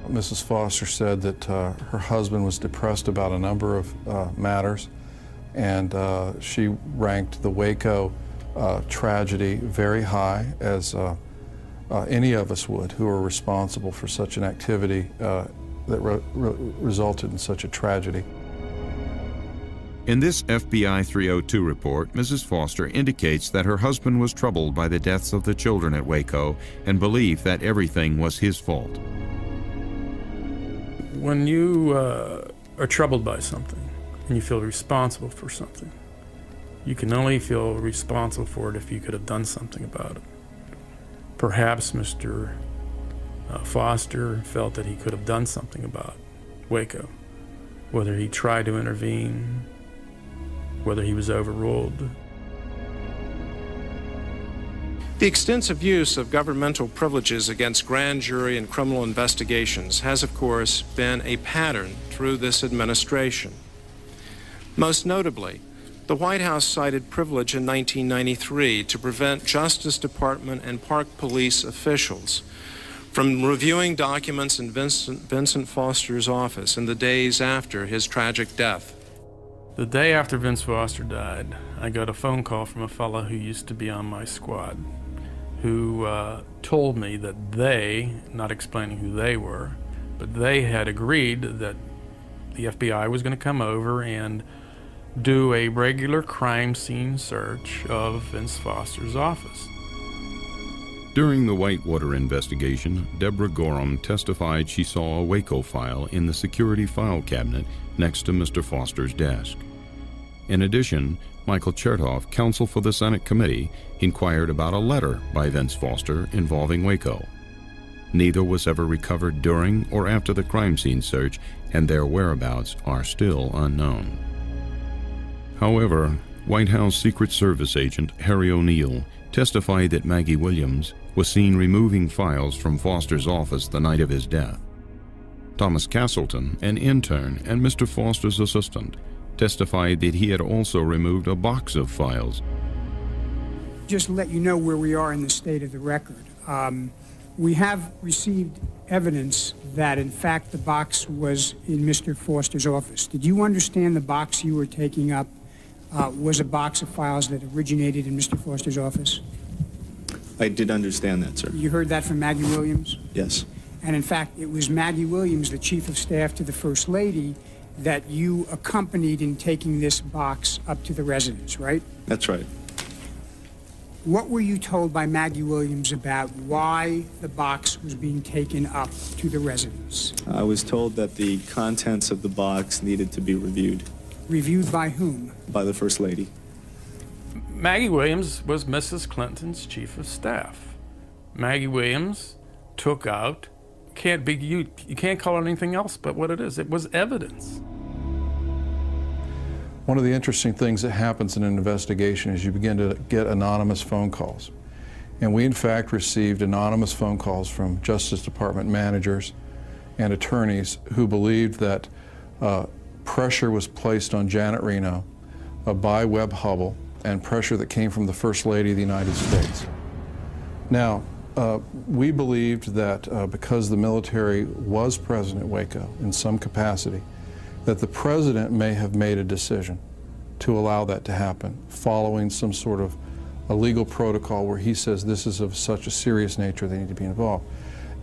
Speaker 18: Mrs. Foster said that her husband was depressed about a number of matters, and she ranked the Waco tragedy very high, as any of us would who are responsible for such an activity that resulted in such a tragedy.
Speaker 1: In this FBI 302 report, Mrs. Foster indicates that her husband was troubled by the deaths of the children at Waco and believed that everything was his fault.
Speaker 19: When you are troubled by something and you feel responsible for something, you can only feel responsible for it if you could have done something about it. Perhaps Mr. Foster felt that he could have done something about Waco, whether he tried to intervene, whether he was overruled.
Speaker 22: The extensive use of governmental privileges against grand jury and criminal investigations has, of course, been a pattern through this administration. Most notably, the White House cited privilege in 1993 to prevent Justice Department and Park Police officials from reviewing documents in Vincent Foster's office in the days after his tragic death.
Speaker 19: The day after Vince Foster died, I got a phone call from a fellow who used to be on my squad, who told me that they, not explaining who they were, but they had agreed that the FBI was going to come over and do a regular crime scene search of Vince Foster's office.
Speaker 1: During the Whitewater investigation, Deborah Gorham testified she saw a Waco file in the security file cabinet next to Mr. Foster's desk. In addition, Michael Chertoff, counsel for the Senate committee, inquired about a letter by Vince Foster involving Waco. Neither was ever recovered during or after the crime scene search, and their whereabouts are still unknown. However, White House Secret Service agent Harry O'Neill testified that Maggie Williams was seen removing files from Foster's office the night of his death. Thomas Castleton, an intern and Mr. Foster's assistant, testified that he had also removed a box of files.
Speaker 23: Just to let you know where we are in the state of the record. We have received evidence that, in fact, the box was in Mr. Foster's office. Did you understand the box you were taking up was a box of files that originated in Mr. Foster's office?
Speaker 6: I did understand that, sir.
Speaker 23: You heard that from Maggie Williams?
Speaker 6: Yes.
Speaker 23: And in fact, it was Maggie Williams, the Chief of Staff to the First Lady, that you accompanied in taking this box up to the residence, right?
Speaker 6: That's right.
Speaker 23: What were you told by Maggie Williams about why the box was being taken up to the residence?
Speaker 6: I was told that the contents of the box needed to be reviewed.
Speaker 23: Reviewed by whom?
Speaker 6: By the First Lady.
Speaker 19: Maggie Williams was Mrs. Clinton's chief of staff. Maggie Williams took out, you can't call it anything else but what it is. It was evidence.
Speaker 18: One of the interesting things that happens in an investigation is you begin to get anonymous phone calls. And we in fact received anonymous phone calls from Justice Department managers and attorneys who believed that pressure was placed on Janet Reno by Webb Hubbell, and pressure that came from the First Lady of the United States. Now, we believed that because the military was present at Waco in some capacity, that the President may have made a decision to allow that to happen, following some sort of a legal protocol where he says this is of such a serious nature they need to be involved.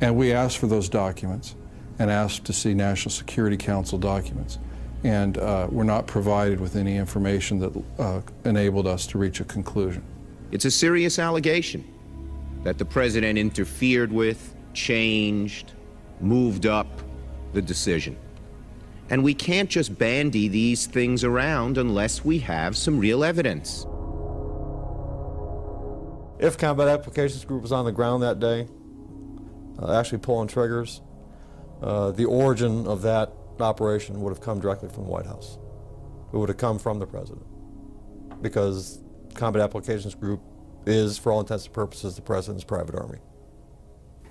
Speaker 18: And we asked for those documents and asked to see National Security Council documents. And were not provided with any information that enabled us to reach a conclusion.
Speaker 9: It's a serious allegation that the President interfered with, changed, moved up the decision. And we can't just bandy these things around unless we have some real evidence.
Speaker 10: If Combat Applications Group was on the ground that day, actually pulling triggers, the origin of that operation would have come directly from the White House. It would have come from the President, because Combat Applications Group is, for all intents and purposes, the President's private army.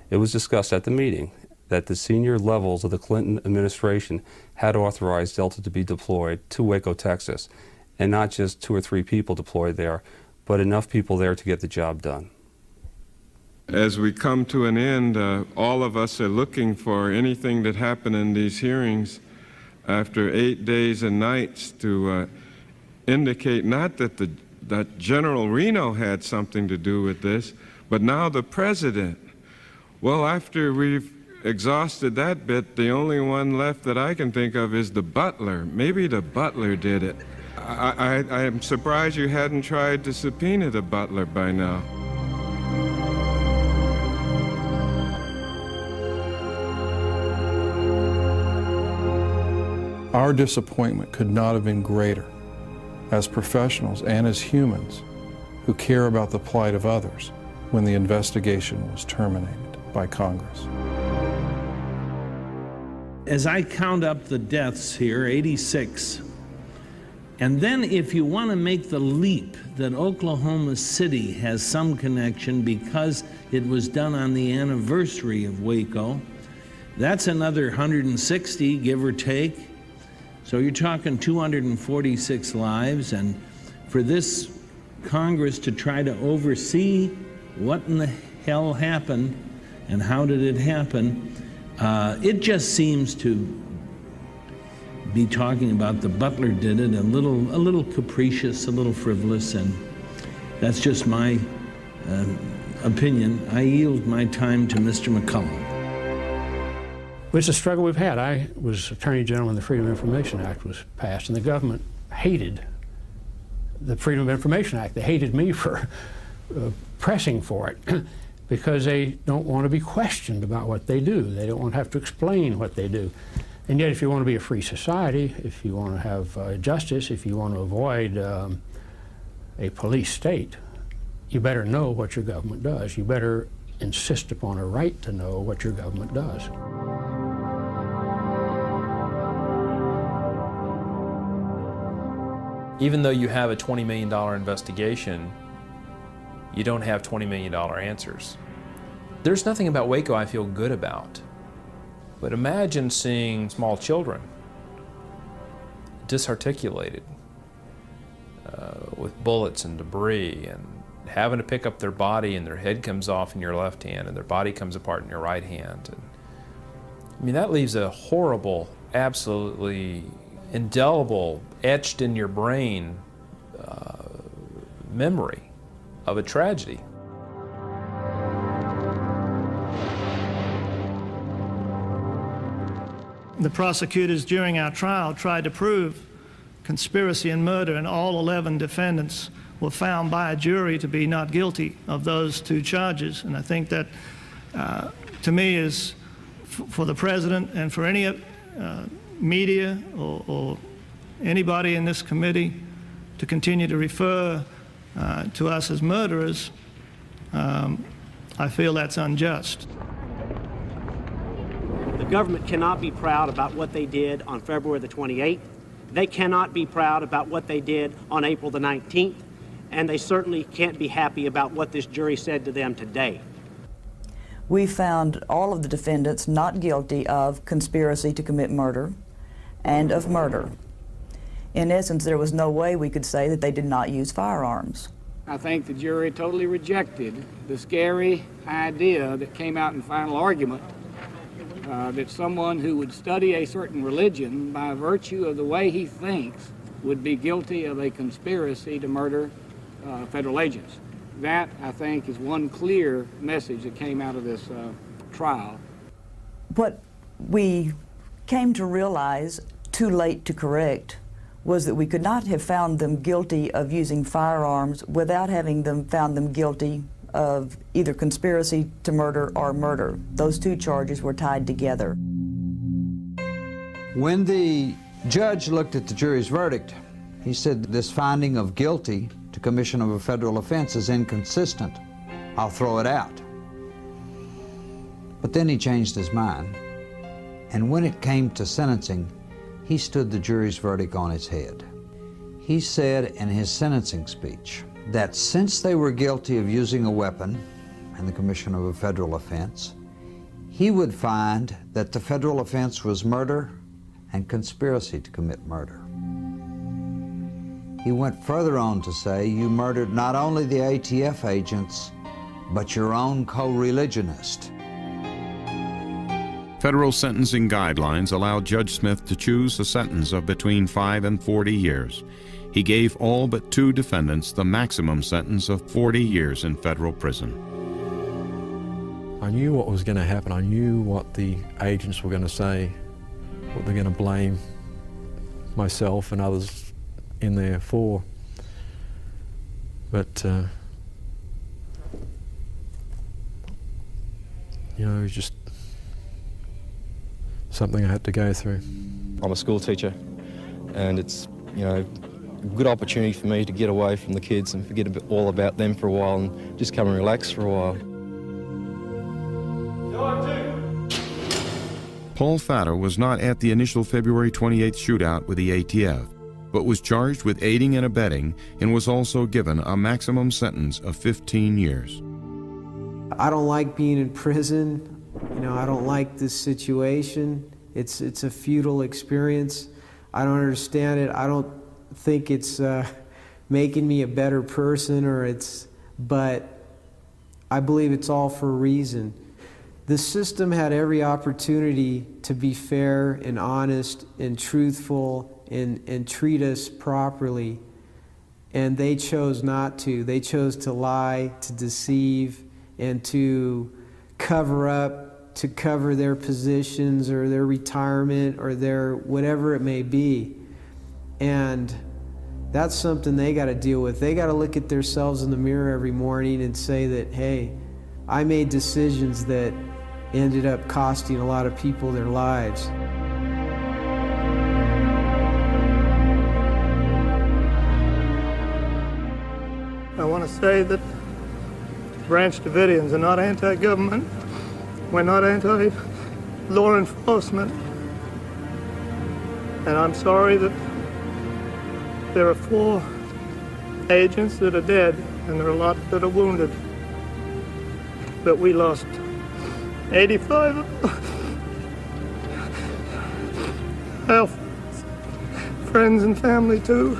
Speaker 12: It was discussed at the meeting that the senior levels of the Clinton administration had authorized Delta to be deployed to Waco, Texas, and not just 2 or 3 people deployed there, but enough people there to get the job done.
Speaker 24: As we come to an end, all of us are looking for anything that happened in these hearings after 8 days and nights to indicate not that General Reno had something to do with this, but now the President. Well, after we've exhausted that bit, the only one left that I can think of is the butler. Maybe the butler did it. I am surprised you hadn't tried to subpoena the butler by now.
Speaker 18: Our disappointment could not have been greater as professionals and as humans who care about the plight of others when the investigation was terminated by Congress.
Speaker 25: As I count up the deaths here, 86, and then if you want to make the leap that Oklahoma City has some connection because it was done on the anniversary of Waco, that's another 160, give or take. So you're talking 246 lives, and for this Congress to try to oversee what in the hell happened and how did it happen, it just seems to be talking about the butler did it, a little capricious, a little frivolous, and that's just my opinion. I yield my time to Mr. McCullum.
Speaker 26: It's a struggle we've had. I was Attorney General when the Freedom of Information Act was passed, and the government hated the Freedom of Information Act. They hated me for pressing for it because they don't want to be questioned about what they do. They don't want to have to explain what they do. And yet, if you want to be a free society, if you want to have justice, if you want to avoid a police state, you better know what your government does. You better insist upon a right to know what your government does.
Speaker 15: Even though you have a $20 million investigation, you don't have $20 million answers. There's nothing about Waco I feel good about. But imagine seeing small children disarticulated with bullets and debris, and having to pick up their body and their head comes off in your left hand and their body comes apart in your right hand. And, I mean, that leaves a horrible, absolutely indelible, etched in your brain memory of a tragedy.
Speaker 3: The prosecutors during our trial tried to prove conspiracy and murder, and all 11 defendants were found by a jury to be not guilty of those 2 charges. And I think that, to me, is for the president and for any media or anybody in this committee to continue to refer to us as murderers, I feel that's unjust.
Speaker 27: The government cannot be proud about what they did on February the 28th. They cannot be proud about what they did on April the 19th. And they certainly can't be happy about what this jury said to them today.
Speaker 5: We found all of the defendants not guilty of conspiracy to commit murder and of murder. In essence, there was no way we could say that they did not use firearms.
Speaker 7: I think the jury totally rejected the scary idea that came out in final argument that someone who would study a certain religion by virtue of the way he thinks would be guilty of a conspiracy to murder federal agents. That, I think, is one clear message that came out of this trial.
Speaker 5: What we came to realize, too late to correct, was that we could not have found them guilty of using firearms without having them found them guilty of either conspiracy to murder or murder. Those 2 charges were tied together.
Speaker 13: When the judge looked at the jury's verdict, he said this finding of guilty to commission of a federal offense is inconsistent. I'll throw it out. But then he changed his mind, and when it came to sentencing, he stood the jury's verdict on its head. He said in his sentencing speech that since they were guilty of using a weapon in the commission of a federal offense, he would find that the federal offense was murder and conspiracy to commit murder. He went further on to say, you murdered not only the ATF agents, but your own co-religionist.
Speaker 1: Federal sentencing guidelines allowed Judge Smith to choose a sentence of between 5 and 40 years. He gave all but 2 defendants the maximum sentence of 40 years in federal prison.
Speaker 11: I knew what was going to happen. I knew what the agents were going to say, what they're going to blame myself and others in there for. But, you know, it was just something I had to go through.
Speaker 16: I'm a school teacher, and it's, you know, a good opportunity for me to get away from the kids and forget all about them for a while and just come and relax for a while.
Speaker 1: Paul Fatter was not at the initial February 28th shootout with the ATF, but was charged with aiding and abetting and was also given a maximum sentence of 15 years.
Speaker 17: I don't like being in prison. You know, I don't like this situation. It's a futile experience. I don't understand it. I don't think it's making me a better person, but I believe it's all for a reason. The system had every opportunity to be fair and honest and truthful and treat us properly, and they chose not to. They chose to lie, to deceive, and to cover up, to cover their positions or their retirement or their whatever it may be. And that's something they got to deal with. They got to look at themselves in the mirror every morning and say that, hey, I made decisions that ended up costing a lot of people their lives.
Speaker 3: I want to say that Branch Davidians are not anti-government. We're not anti-law enforcement. And I'm sorry that there are 4 agents that are dead and there are a lot that are wounded. But we lost 85 our friends and family too.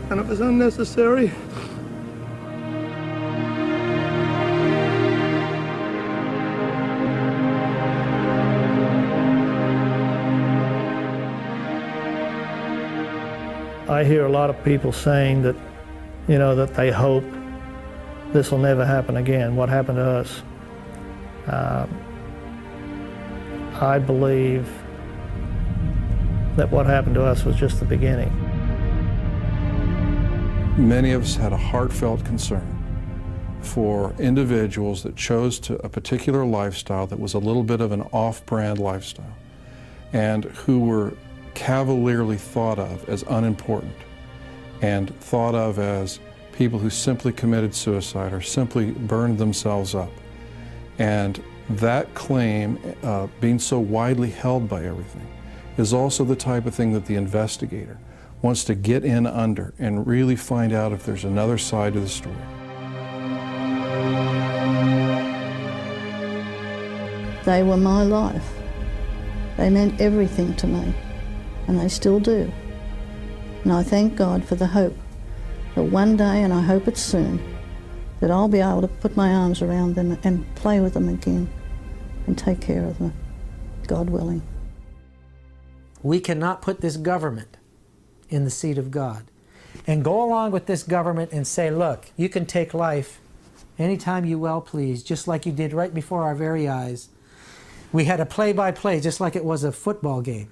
Speaker 3: And it was unnecessary. I hear a lot of people saying that, you know, that they hope this will never happen again, what happened to us. I believe that what happened to us was just the beginning.
Speaker 18: Many of us had a heartfelt concern for individuals that chose a particular lifestyle that was a little bit of an off-brand lifestyle and who were cavalierly thought of as unimportant and thought of as people who simply committed suicide or simply burned themselves up. And that claim, being so widely held by everything, is also the type of thing that the investigator wants to get in under and really find out if there's another side to the story.
Speaker 2: They were my life. They meant everything to me, and they still do. And I thank God for the hope that one day, and I hope it's soon, that I'll be able to put my arms around them and play with them again and take care of them, God willing.
Speaker 4: We cannot put this government in the seat of God and go along with this government and say, look, you can take life anytime you well please, just like you did right before our very eyes. We had a play-by-play just like it was a football game.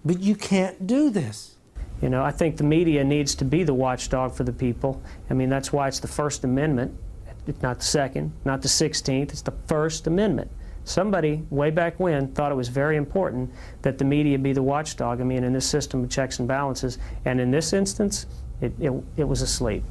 Speaker 4: But you can't do this.
Speaker 27: You know, I think the media needs to be the watchdog for the people. I mean, that's why it's the First Amendment. It's not the Second, not the 16th, it's the First Amendment. Somebody, way back when, thought it was very important that the media be the watchdog, I mean, in this system of checks and balances. And in this instance, it was asleep.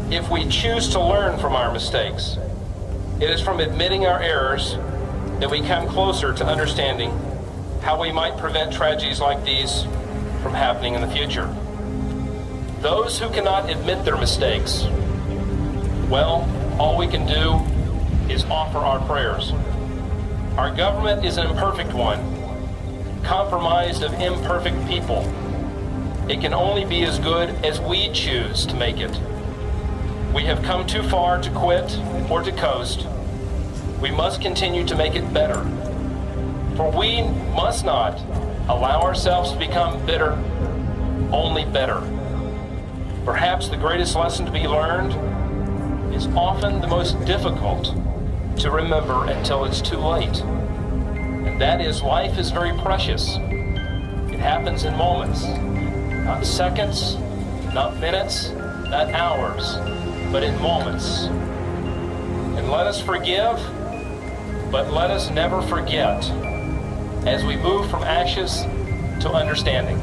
Speaker 8: If we choose to learn from our mistakes, it is from admitting our errors that we come closer to understanding how we might prevent tragedies like these from happening in the future. Those who cannot admit their mistakes, well, all we can do is offer our prayers. Our government is an imperfect one, compromised of imperfect people. It can only be as good as we choose to make it. We have come too far to quit or to coast. We must continue to make it better. For we must not allow ourselves to become bitter, only better. Perhaps the greatest lesson to be learned is often the most difficult to remember until it's too late. And that is, life is very precious. It happens in moments, not seconds, not minutes, not hours, but in moments. And let us forgive, but let us never forget as we move from ashes to understanding.